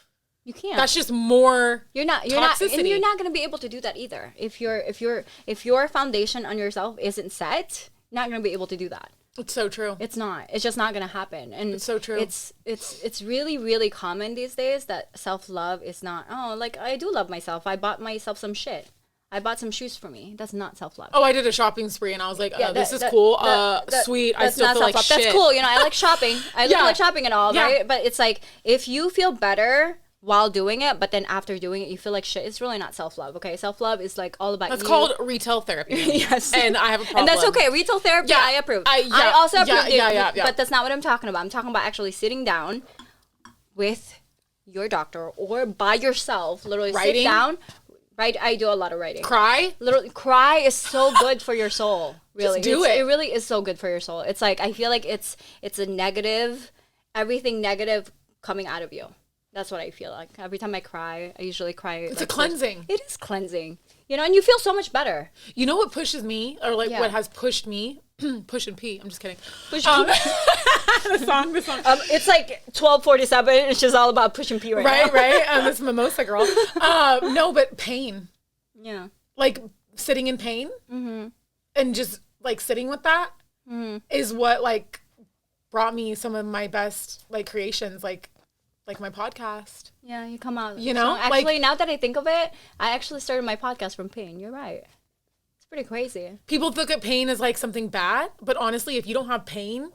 You can't. That's just more toxicity. And you're not going to be able to do that either. If your foundation on yourself isn't set, you're not going to be able to do that. It's so true. It's not. It's just not going to happen. And it's so true. It's really, really common these days that self-love is not, like, I do love myself. I bought myself some shit. I bought some shoes for me. That's not self-love. Oh, I did a shopping spree and I was like, this is cool. Sweet. I still feel like shit. That's cool. You know, I like shopping. I like shopping and all, right? But it's like, if you feel better while doing it, but then after doing it, you feel like shit, it's really not self-love, okay? Self-love is like all about That's called retail therapy. Yes. And I have a problem. And that's okay. Retail therapy, I approve. I also approve it, yeah. But that's not what I'm talking about. I'm talking about actually sitting down with your doctor or by yourself, literally sit down. Right, I do a lot of writing. Cry? Literally, cry is so good for your soul. Really, just do it. It really is so good for your soul. It's like, I feel like it's a negative, everything negative coming out of you. That's what I feel like. Every time I cry, I usually cry. It's a cleansing. It is cleansing. You know, and you feel so much better. You know what pushes me, or like what has pushed me? Push and pee. I'm just kidding. Push and pee. The song. It's like 12:47. It's just all about push and pee right now. Right. This mimosa girl. No, but pain. Yeah. Like sitting in pain, and just like sitting with that is what like brought me some of my best like creations, like my podcast. Yeah, you come out. You know, so actually, now that I think of it, I actually started my podcast from pain. You're right. Pretty crazy. People look at pain as like something bad, but honestly, if you don't have pain,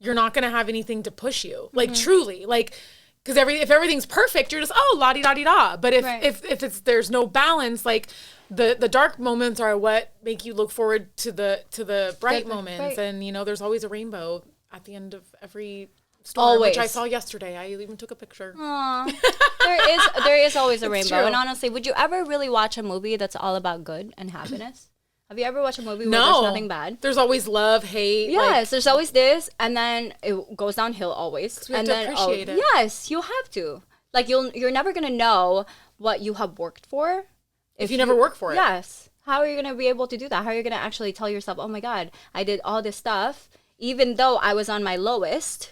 you're not going to have anything to push you. Like truly, like, because if everything's perfect, you're just la-di-da-di-da. But if there's no balance, like the dark moments are what make you look forward to the bright moments. Right. And you know, there's always a rainbow at the end of every storm, which I saw yesterday. I even took a picture. Aww. there is always a rainbow. True. And honestly, would you ever really watch a movie that's all about good and happiness? Have you ever watched a movie where there's nothing bad? There's always love, hate. Yes, there's always this, and then it goes downhill always. We have to appreciate it. Yes, you have to. Like, you're never gonna know what you have worked for if you never work for it. Yes. How are you going to be able to do that? How are you going to actually tell yourself, oh my God, I did all this stuff, even though I was on my lowest?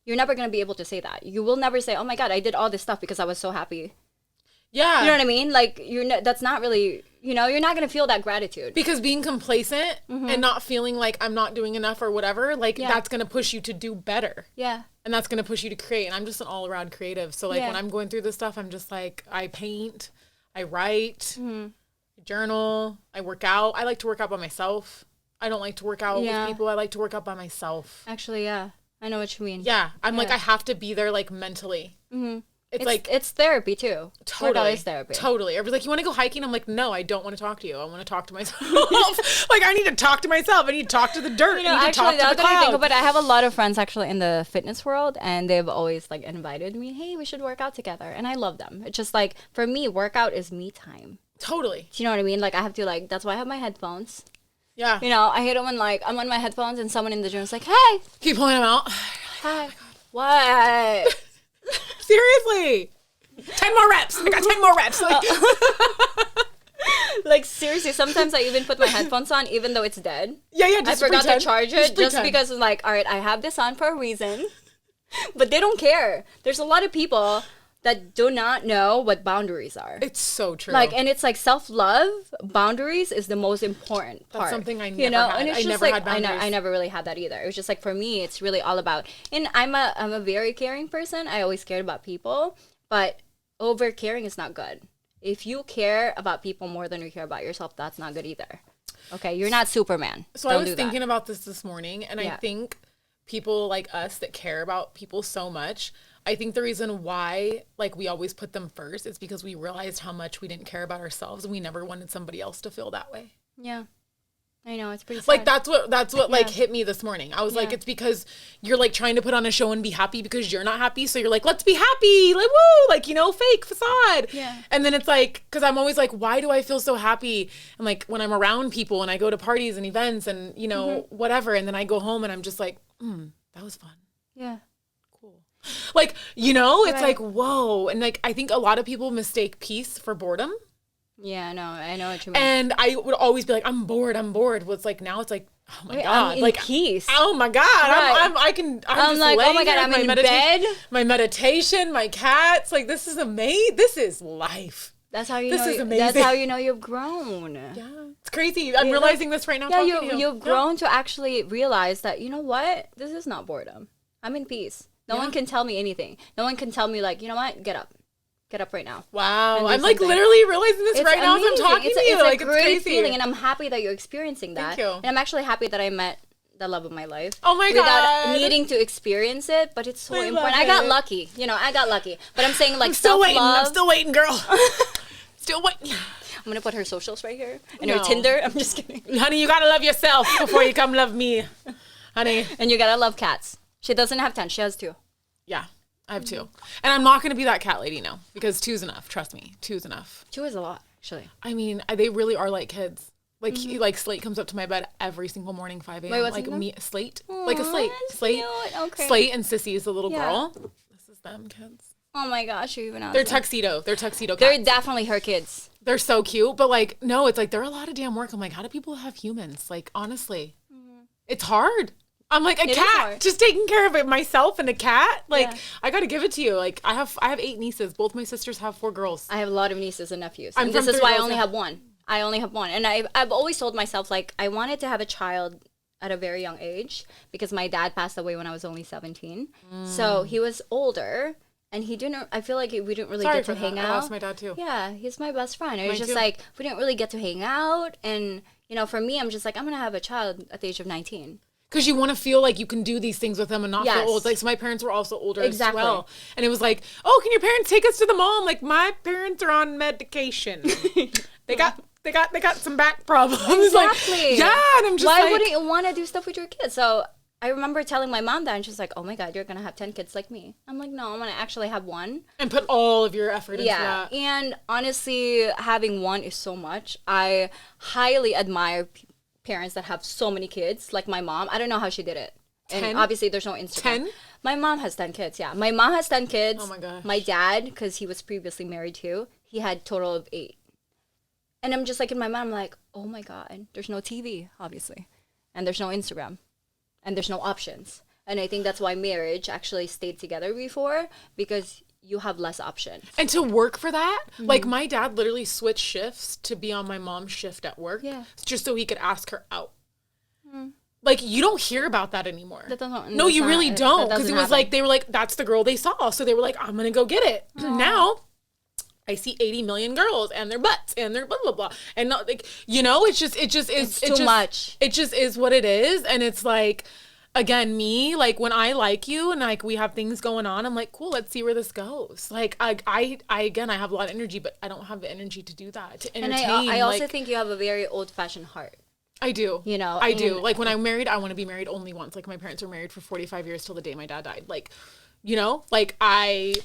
You're never going to be able to say that. You will never say, oh my God, I did all this stuff because I was so happy. Yeah. You know what I mean? Like, that's not really, you're not going to feel that gratitude. Because being complacent and not feeling like I'm not doing enough or whatever, like that's going to push you to do better. Yeah. And that's going to push you to create. And I'm just an all around creative. So like when I'm going through this stuff, I'm just like, I paint, I write, I journal, I work out. I like to work out by myself. I don't like to work out with people. I like to work out by myself. Actually, yeah. I know what you mean. Yeah. I'm like, I have to be there like mentally. It's like, it's therapy too. Totally. It's therapy. Totally. Everybody's like, you want to go hiking? I'm like, no, I don't want to talk to you. I want to talk to myself. Like, I need to talk to myself. I need to talk to the dirt. I need to talk to the clouds. But I have a lot of friends actually in the fitness world, and they've always like invited me, hey, we should work out together. And I love them. It's just like, for me, workout is me time. Totally. Do you know what I mean? Like, I have to like, that's why I have my headphones. Yeah. I hate it when like I'm on my headphones and someone in the gym is like, hey. Keep pulling them out. Hi. What? Seriously. 10 more reps. I got 10 more reps. Like, seriously, sometimes I even put my headphones on even though it's dead. Yeah, I forgot to charge it just because it's like, all right, I have this on for a reason. But they don't care. There's a lot of people that do not know what boundaries are. It's so true. Like, and it's like self-love, boundaries is the most important part. That's something I never had. And it's I just never like, had boundaries. I never really had that either. It was just like, for me, it's really all about, and I'm a very caring person. I always cared about people, but over caring is not good. If you care about people more than you care about yourself, that's not good either. Okay, you're not Superman. So I was thinking about this morning, and I think people like us that care about people so much, I think the reason why like we always put them first is because we realized how much we didn't care about ourselves, and we never wanted somebody else to feel that way. Yeah. I know, it's pretty sad. Like that's what like hit me this morning. I was like, it's because you're like trying to put on a show and be happy because you're not happy. So you're like, let's be happy, like woo, like fake facade. Yeah. And then it's like, because I'm always like, why do I feel so happy? And like when I'm around people and I go to parties and events and whatever, and then I go home and I'm just like, that was fun. Yeah. Cool. Like it's like whoa, and like I think a lot of people mistake peace for boredom. Yeah, no, I know what you mean. And I would always be like, I'm bored. Well, it's like, now it's like, oh my God. I'm in like, peace. Oh my God. Right. I'm just like, oh my here God, with I'm in bed. My meditation, my cats. Like, this is amazing. This is life. That's how you this know. Is amazing. That's how you know you've grown. Yeah. It's crazy. I'm realizing this right now. Yeah, you've grown to actually realize that, you know what? This is not boredom. I'm in peace. No one can tell me anything. No one can tell me like, you know what? Get up. Get up right now. Wow. I'm like literally realizing this right now as I'm talking to you. It's a great feeling, and I'm happy that you're experiencing that. Thank you. And I'm actually happy that I met the love of my life. Oh my God. Without needing to experience it, but it's so important. I got lucky. I got lucky. But I'm saying like self-love. I'm still waiting, girl. Still waiting. I'm going to put her socials right here. And her Tinder. I'm just kidding. Honey, you got to love yourself before you come love me. Honey. And you got to love cats. She doesn't have 10. She has 2. Yeah. I have 2. And I'm not going to be that cat lady now because 2's enough. Trust me. 2's enough. 2 is a lot, actually. I mean, they really are like kids. Like, like Slate comes up to my bed every single morning, 5 a.m. Wait, what's like me, Slate. Aww, like a Slate. Slate. Cute. Okay. Slate and Sissy is the little girl. This is them kids. Oh my gosh, you even asked. They're tuxedo. They're tuxedo cats. They're definitely her kids. They're so cute. But like, no, it's like they're a lot of damn work. I'm like, how do people have humans? Like, honestly, it's hard. I'm like a cat, just taking care of it myself and a cat. Like I got to give it to you. Like I have 8 nieces. Both my sisters have 4 girls. I have a lot of nieces and nephews. And this is why I only have one. I only have one. And I've always told myself like I wanted to have a child at a very young age because my dad passed away when I was only 17. So he was older and he didn't, I feel like we didn't really get to hang out. I lost my dad too. Yeah, he's my best friend. It was just like, we didn't really get to hang out. And, for me, I'm just like, I'm going to have a child at the age of 19. Because you want to feel like you can do these things with them and not feel old. Like, so my parents were also older as well. And it was like, oh, can your parents take us to the mall? I'm like, my parents are on medication. They got some back problems. Exactly. Like, yeah, and I'm just why wouldn't you want to do stuff with your kids? So I remember telling my mom that, and she's like, oh my God, you're going to have 10 kids like me. I'm like, no, I'm going to actually have one. And put all of your effort into that. And honestly, having one is so much. I highly admire parents that have so many kids, like my mom. I don't know how she did it. 10? And obviously there's no Instagram. 10? My mom has 10 kids, yeah. My mom has 10 kids. Oh my gosh. My dad, because he was previously married too, he had total of 8. And I'm just like, in my mind, I'm like, oh my God, there's no TV, obviously. And there's no Instagram. And there's no options. And I think that's why marriage actually stayed together before, because you have less options. And to work for that, like my dad literally switched shifts to be on my mom's shift at work, just so he could ask her out. Like, you don't hear about that anymore. No, you really don't. Because it was like, they were like, that's the girl they saw. So they were like, I'm going to go get it. Now, I see 80 million girls and their butts and their blah, blah, blah. And not like, you know, it's too much. It just is what it is. And it's like, again, me, like when I like you and like we have things going on, I'm like, cool, let's see where this goes. Like I again, I have a lot of energy, but I don't have the energy to do that, to entertain. And I also think you have a very old-fashioned heart. I do. You know, I do. Like when I'm married, I want to be married only once. Like my parents were married for 45 years till the day my dad died. Like, you know, like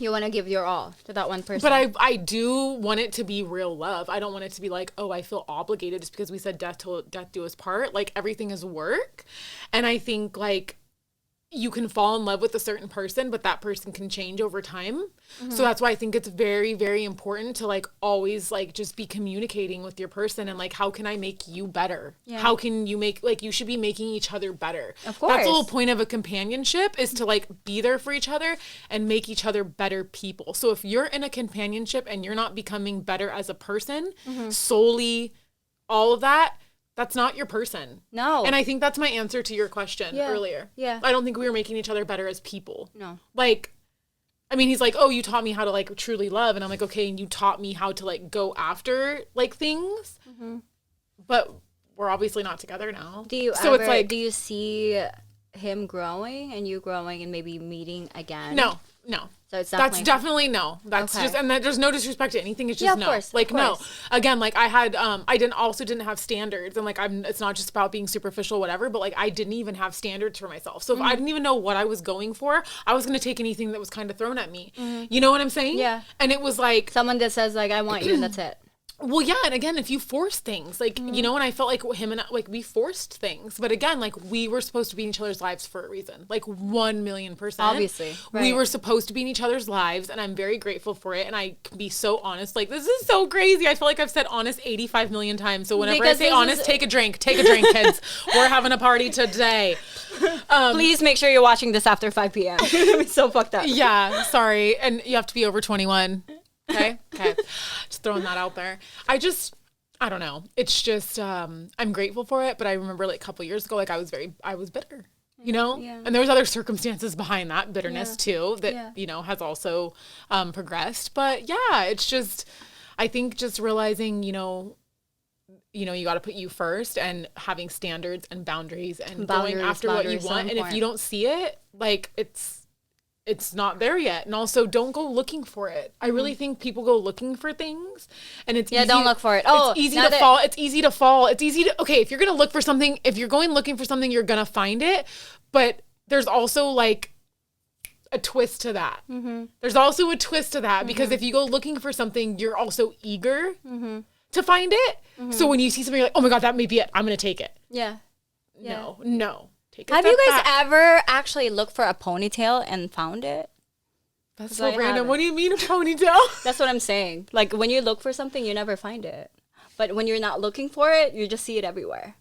you want to give your all to that one person. But I do want it to be real love. I don't want it to be like, oh, I feel obligated just because we said death do us part. Like everything is work. And I think like you can fall in love with a certain person, but that person can change over time. So that's why I think it's very, very important to like always like just be communicating with your person and like, how can I make you better? Yeah. How can you make, like, you should be making each other better. Of course. That's the whole point of a companionship, is to like be there for each other and make each other better people. So if you're in a companionship and you're not becoming better as a person, solely all of that, that's not your person. No. And I think that's my answer to your question earlier. Yeah. I don't think we were making each other better as people. No. Like, I mean, he's like, oh, you taught me how to like truly love. And I'm like, okay, and you taught me how to like go after like things. But we're obviously not together now. Do you do you see him growing and you growing and maybe meeting again? No. So it's definitely no. That's okay. just, and there's no disrespect to anything. It's just no. Of course. No. Again, like I had, I didn't have standards, and like it's not just about being superficial, whatever. But like I didn't even have standards for myself. So if I didn't even know what I was going for, I was gonna take anything that was kind of thrown at me. You know what I'm saying? Yeah. And it was like someone that says like, I want you, and that's it. Well, yeah, and again, if you force things, like, you know, and I felt like him and I, like, we forced things. But again, like, we were supposed to be in each other's lives for a reason. Like, 1,000,000%. Obviously. Right. We were supposed to be in each other's lives, and I'm very grateful for it. And I can be so honest. Like, this is so crazy. I feel like I've said honest 85 million times. So whenever I say honest, take a drink. Take a drink, kids. We're having a party today. Please make sure you're watching this after 5 p.m. It's so fucked up. Yeah, sorry. And you have to be over 21. Okay. Just throwing that out there. I don't know. It's just, I'm grateful for it. But I remember like a couple years ago, like I was bitter, you know, and there was other circumstances behind that bitterness too, that, you know, has also, progressed. But yeah, it's just, I think just realizing, you know, you got to put you first, and having standards and boundaries and going after what you want. And if you don't see it, like it's not there yet. And also, don't go looking for it. I really think people go looking for things, and it's easy. Don't look for it. Oh, it's easy to fall. It's easy to fall. It's easy to, okay, if you're going to look for something, if you're going looking for something, you're going to find it. But there's also like a twist to that. There's also a twist to that, because if you go looking for something, you're also eager to find it. So when you see something, you're like, oh my God, that may be it. I'm going to take it. Yeah. No. Have you guys ever actually looked for a ponytail and found it? That's so random. What do you mean a ponytail? That's what I'm saying. Like when you look for something, you never find it. But when you're not looking for it, you just see it everywhere.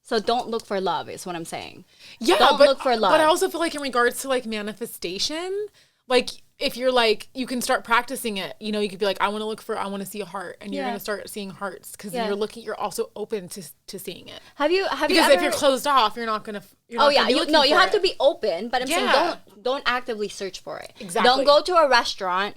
So don't look for love is what I'm saying. Yeah, don't look for love. But I also feel like in regards to like manifestation, like if you're like, you can start practicing it. You know, you could be like, I want to see a heart, and you're going to start seeing hearts, because you're also open to seeing it. Have you because if you're closed off, you're not going to. You have to be open, but I'm saying don't actively search for it. Exactly. Don't go to a restaurant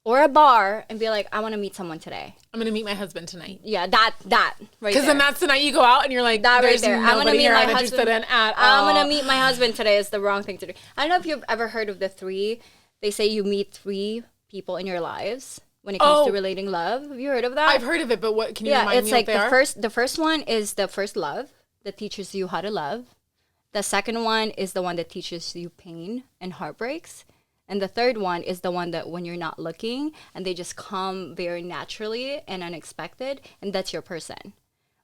or a bar and be like, I want to meet someone today. I'm going to meet my husband tonight. Yeah, that right there. Because then that's the night you go out and you're like, that right there. I'm going to meet my husband. I'm going to meet my husband today is the wrong thing to do. I don't know if you've ever heard of the 3. They say you meet 3 people in your lives when it comes to relating love. Have you heard of that? I've heard of it, but what can you remind me what they are? Yeah, it's like the first one is the first love that teaches you how to love. The second one is the one that teaches you pain and heartbreaks. And the third one is the one that when you're not looking and they just come very naturally and unexpected, and that's your person.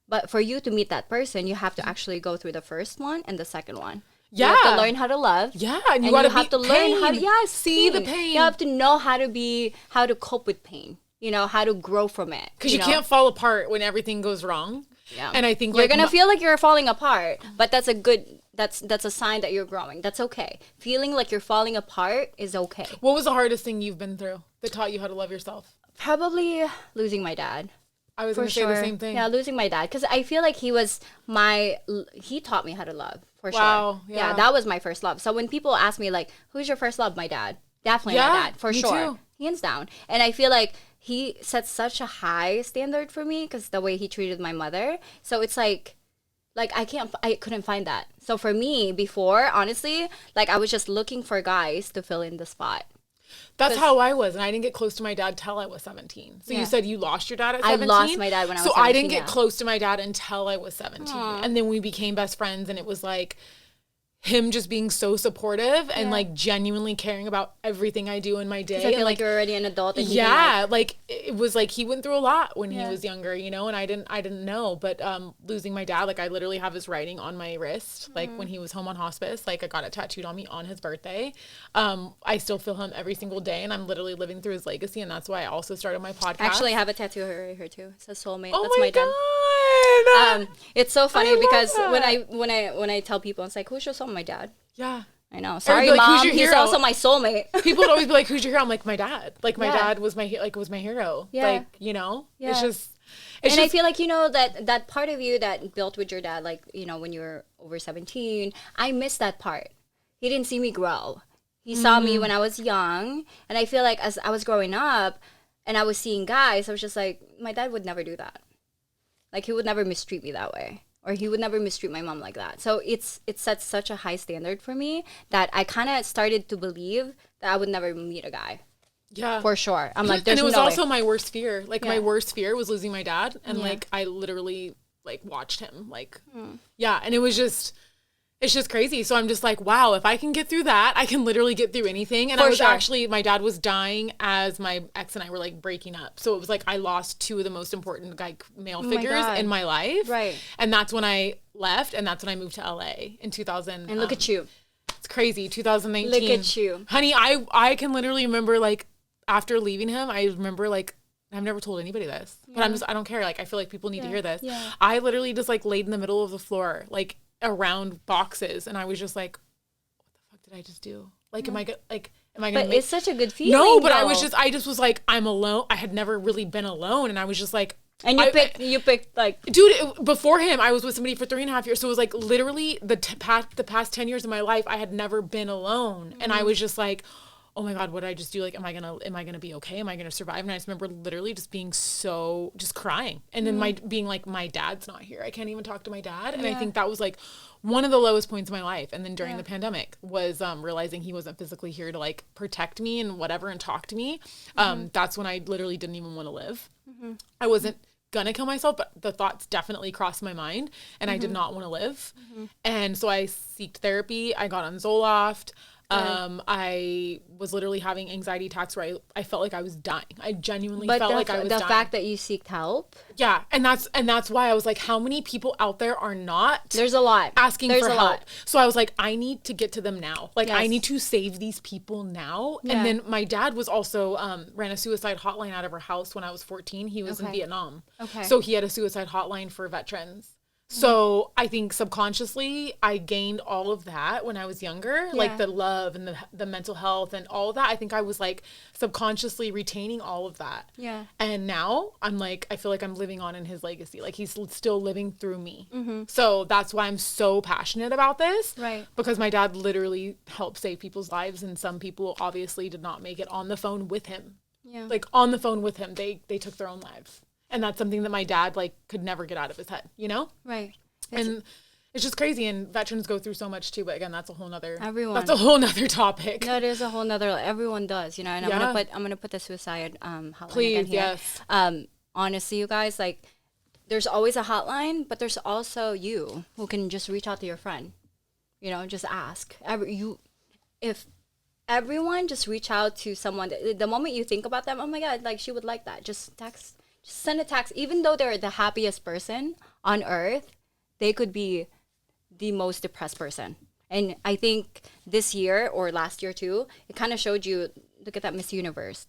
But for you to meet that person, you have to actually go through the first one and the second one. Yeah. You have to learn how to love. Yeah, and you have to learn how to see the pain. You have to know how to cope with pain. how to grow from it. Because you can't fall apart when everything goes wrong. Yeah. And I think you're going to feel like you're falling apart, but that's a sign that you're growing. That's okay. Feeling like you're falling apart is okay. What was the hardest thing you've been through that taught you how to love yourself? Probably losing my dad. I was going to say the same thing. Yeah, losing my dad. Because I feel like he taught me how to love, for wow, sure. Yeah, that was my first love. So when people ask me, like, who's your first love? My dad. Definitely my dad, for sure. Too. Hands down. And I feel like he set such a high standard for me because the way he treated my mother. So it's like I couldn't find that. So for me, before, honestly, like I was just looking for guys to fill in the spot. That's how I was, and I didn't get close to my dad till I was 17. So you said you lost your dad at 17? I lost my dad when I was 17. So I didn't get close to my dad until I was 17. Aww. And then we became best friends, and it was like him just being so supportive and like genuinely caring about everything I do in my day. I feel like you're already an adult. And like it was like he went through a lot when he was younger, and I didn't know. But losing my dad, like I literally have his writing on my wrist, like when he was home on hospice, like I got it tattooed on me on his birthday. I still feel him every single day, and I'm literally living through his legacy, and that's why I also started my podcast. Actually, I have a tattoo right here too. It says soulmate. Oh That's my dad. It's so funny because when I tell people, it's like, who's your soulmate? My dad. Yeah. I know. Sorry, like, Mom. He's also my soulmate. People would always be like, "Who's your hero?" I'm like, my dad. Like my dad was my hero. Yeah. Like it's just. I feel like that part of you that built with your dad, like when you were over 17, I miss that part. He didn't see me grow. He saw me when I was young, and I feel like as I was growing up, and I was seeing guys, I was just like, my dad would never do that. Like he would never mistreat me that way. Or he would never mistreat my mom like that. So it sets such a high standard for me that I kind of started to believe that I would never meet a guy. Yeah. For sure. I'm like, there's no way. And it was also my worst fear. Like my worst fear was losing my dad. And like, I literally like watched him like, and it's just crazy. So I'm just like, wow, if I can get through that, I can literally get through anything. And actually, my dad was dying as my ex and I were like breaking up. So it was like I lost two of the most important male figures in my life. Right. And that's when I left, and that's when I moved to LA in 2000. And look at you. It's crazy. 2019. Look at you. Honey, I can literally remember like after leaving him, I remember like, I've never told anybody this, but I don't care. Like, I feel like people need to hear this. Yeah. I literally just like laid in the middle of the floor, like around boxes, and I was just like, what the fuck did I just do? Like, am I gonna But it's such a good feeling. No, but I just was like, I'm alone. I had never really been alone, and I was just like, and you picked like, dude, before him, I was with somebody for 3.5 years. So it was like literally the past 10 years of my life, I had never been alone. And I was just like, oh my God, what did I just do? Like, am I gonna be okay? Am I gonna survive? And I just remember literally just being just crying. And then being like, my dad's not here. I can't even talk to my dad. And I think that was like one of the lowest points of my life. And then during the pandemic was realizing he wasn't physically here to like protect me and whatever and talk to me. That's when I literally didn't even want to live. I wasn't gonna kill myself, but the thoughts definitely crossed my mind, and I did not want to live. And so I sought therapy. I got on Zoloft. I was literally having anxiety attacks where I felt like I was dying. I genuinely felt like I was dying. The fact that you seeked help. Yeah. And that's why I was like, how many people out there are not There's a lot asking for help. So I was like, I need to get to them now. Like I need to save these people now. Yeah. And then my dad was also ran a suicide hotline out of our house when I was 14. He was in Vietnam. Okay. So he had a suicide hotline for veterans. So I think subconsciously I gained all of that when I was younger, like the love and the mental health and all of that. I think I was like subconsciously retaining all of that. Yeah. And now I'm like, I feel like I'm living on in his legacy. Like he's still living through me. So that's why I'm so passionate about this. Right. Because my dad literally helped save people's lives, and some people obviously did not make it on the phone with him. Yeah. Like on the phone with him, they took their own lives. And that's something that my dad like could never get out of his head, Right. And it's just crazy. And veterans go through so much too. But again, that's a whole nother topic. No, it is a whole nother, everyone does, and I'm gonna put the suicide hotline Please, again here. yes. Honestly, you guys, like there's always a hotline, but there's also you who can just reach out to your friend. Just ask. If everyone just reach out to someone, the moment you think about them, oh my God, like she would like that. Just text. Just send a text. Even though they're the happiest person on earth, they could be the most depressed person. And I think this year or last year too, it kind of showed you, look at that Miss Universe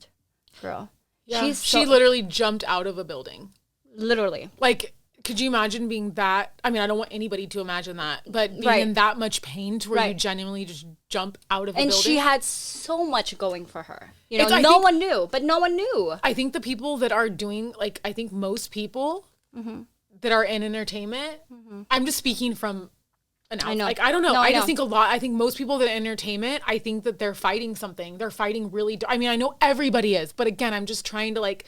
girl. Yeah. She literally jumped out of a building. Literally. Like, could you imagine being that? I mean, I don't want anybody to imagine that, but being in that much pain to where you genuinely just jump out of a building. And she had so much going for her. You know, no one knew. I think the people that are doing, like, I think most people that are in entertainment, I'm just speaking from an out. I know. Like, I don't know. I just think I think most people that are in entertainment, I think that they're fighting something. They're fighting really, I mean, I know everybody is, but again, I'm just trying to, like,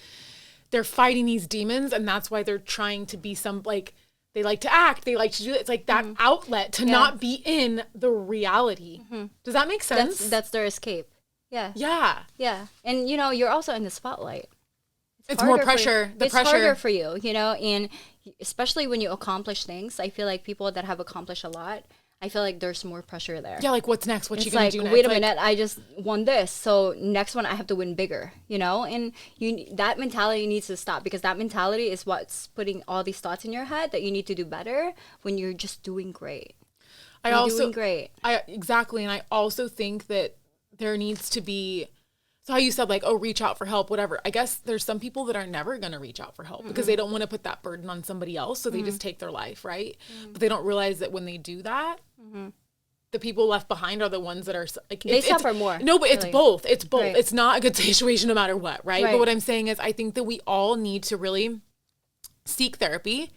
they're fighting these demons, and that's why they're trying to be some, like, they like to act, they like to do it. It's like that outlet to not be in the reality. Does that make sense? That's their escape. Yeah. Yeah. Yeah. And, you know, you're also in the spotlight. It's more pressure. It's harder for you, you know, and especially when you accomplish things. I feel like people that have accomplished a lot, I feel like there's more pressure there. Yeah, like, what's next? What you gonna do next? Wait a minute, I just won this, so next one I have to win bigger, you know? And that mentality needs to stop, because that mentality is what's putting all these thoughts in your head that you need to do better when you're just doing great. Doing great. Exactly, and I also think that there needs to be, so how you said, like, oh, reach out for help, whatever. I guess there's some people that are never going to reach out for help because they don't want to put that burden on somebody else. So they just take their life, right? But they don't realize that when they do that, the people left behind are the ones that are, like, they suffer more. No, but it's both. It's both. Right. It's not a good situation no matter what, right? But what I'm saying is, I think that we all need to really seek therapy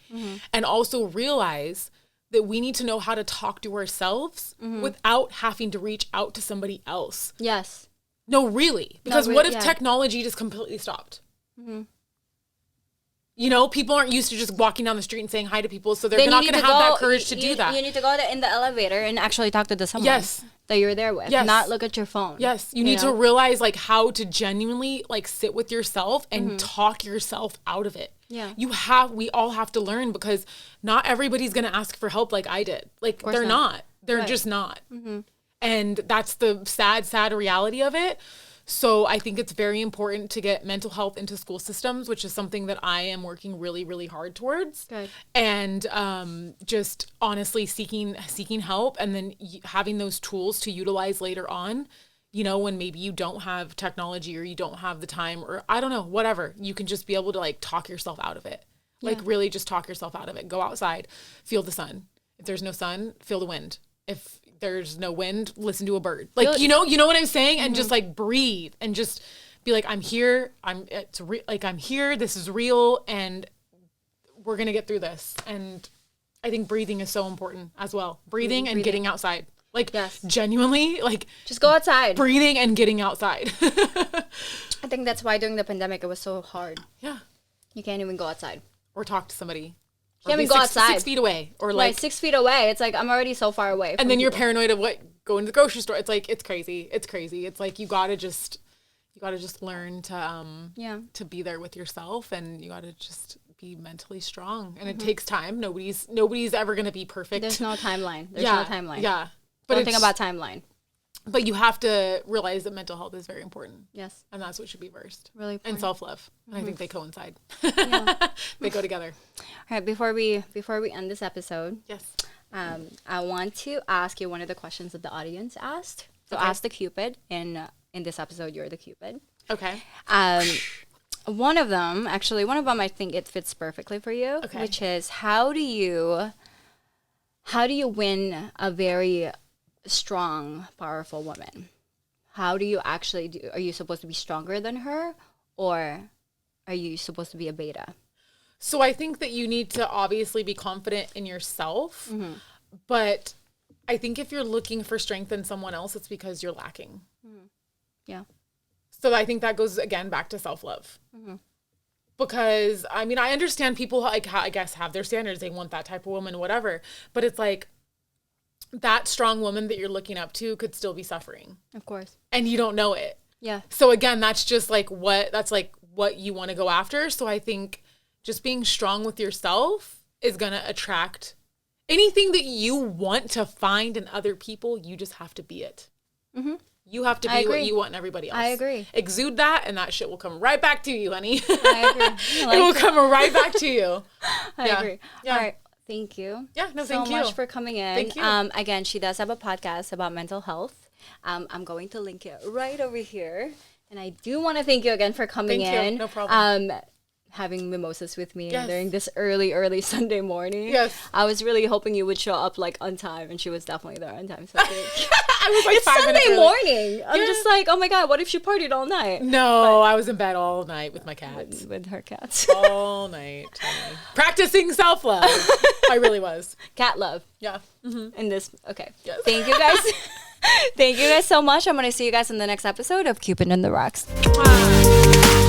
and also realize that we need to know how to talk to ourselves without having to reach out to somebody else. Yes. No, really. Because what if technology just completely stopped? You know, people aren't used to just walking down the street and saying hi to people, so they're not going to have that courage to do that. You need to go in the elevator and actually talk to someone that you're there with, not look at your phone. Yes, you need to realize, like, how to genuinely, like, sit with yourself and talk yourself out of it. Yeah. We all have to learn, because not everybody's going to ask for help like I did. Like, they're not. They're just not. And that's the sad reality of it. So I think it's very important to get mental health into school systems, which is something that I am working really, really hard towards. Good. And just honestly seeking help, and then having those tools to utilize later on, you know, when maybe you don't have technology or you don't have the time, or I don't know, whatever, you can just be able to, like, talk yourself out of it. Like, really just talk yourself out of it. Go outside, feel the sun. If there's no sun, feel the wind. If there's no wind, listen to a bird. Like, you know what I'm saying? And just, like, breathe and just be like, I'm here. I'm here. This is real. And we're going to get through this. And I think breathing is so important as well. Breathing and getting outside. Like, genuinely, like, just go outside. Breathing and getting outside. I think that's why during the pandemic it was so hard. Yeah. You can't even go outside. Or talk to somebody. You can't even go outside. 6 feet away. Or, like, 6 feet away. It's like, I'm already so far away. And then you're paranoid of going to the grocery store. It's like, it's crazy. It's crazy. It's like, you gotta just learn to be there with yourself, and you gotta just be mentally strong. And it takes time. Nobody's ever gonna be perfect. There's no timeline. No timeline. Yeah. But don't think about timeline. But you have to realize that mental health is very important. Yes. And that's what should be first. Really important. And self-love. And I think they coincide. Yeah. They go together. All right, before we end this episode, yes, I want to ask you one of the questions that the audience asked. So ask the Cupid, and in this episode, you're the Cupid. Okay. One of them, I think it fits perfectly for you, which is, how do you win a very strong, powerful woman? How do you actually do? Are you supposed to be stronger than her, or are you supposed to be a beta? So I think that you need to obviously be confident in yourself, but I think if you're looking for strength in someone else, it's because you're lacking. Yeah. So I think that goes, again, back to self-love. Because, I mean, I understand people, like, I guess, have their standards. They want that type of woman, whatever. But it's like, that strong woman that you're looking up to could still be suffering. Of course. And you don't know it. Yeah. So again, that's just like what you want to go after. So I think just being strong with yourself is going to attract anything that you want to find in other people. You just have to be it. You have to be what you want in everybody else. I agree. Exude that, and that shit will come right back to you, honey. I agree. It will come right back to you. I agree. Yeah. All right. Thank you. Yeah, no, thank you so much for coming in. Thank you. Again, she does have a podcast about mental health. I'm going to link it right over here. And I do want to thank you again for coming in. No problem. Having mimosas with me Yes. during this early Sunday morning. Yes. I was really hoping you would show up like on time, and she was definitely there on time. So thank you. I was like It's 5 minutes Sunday early. morning. I'm just like, oh my God, what if she partied all night? No, I was in bed all night with my cats. With her cats. All night. honey. Practicing self-love. I really was. Cat love. Yeah. In this, okay. Yes. Thank you guys. Thank you guys so much. I'm going to see you guys in the next episode of Cupid and the Rocks. Wow.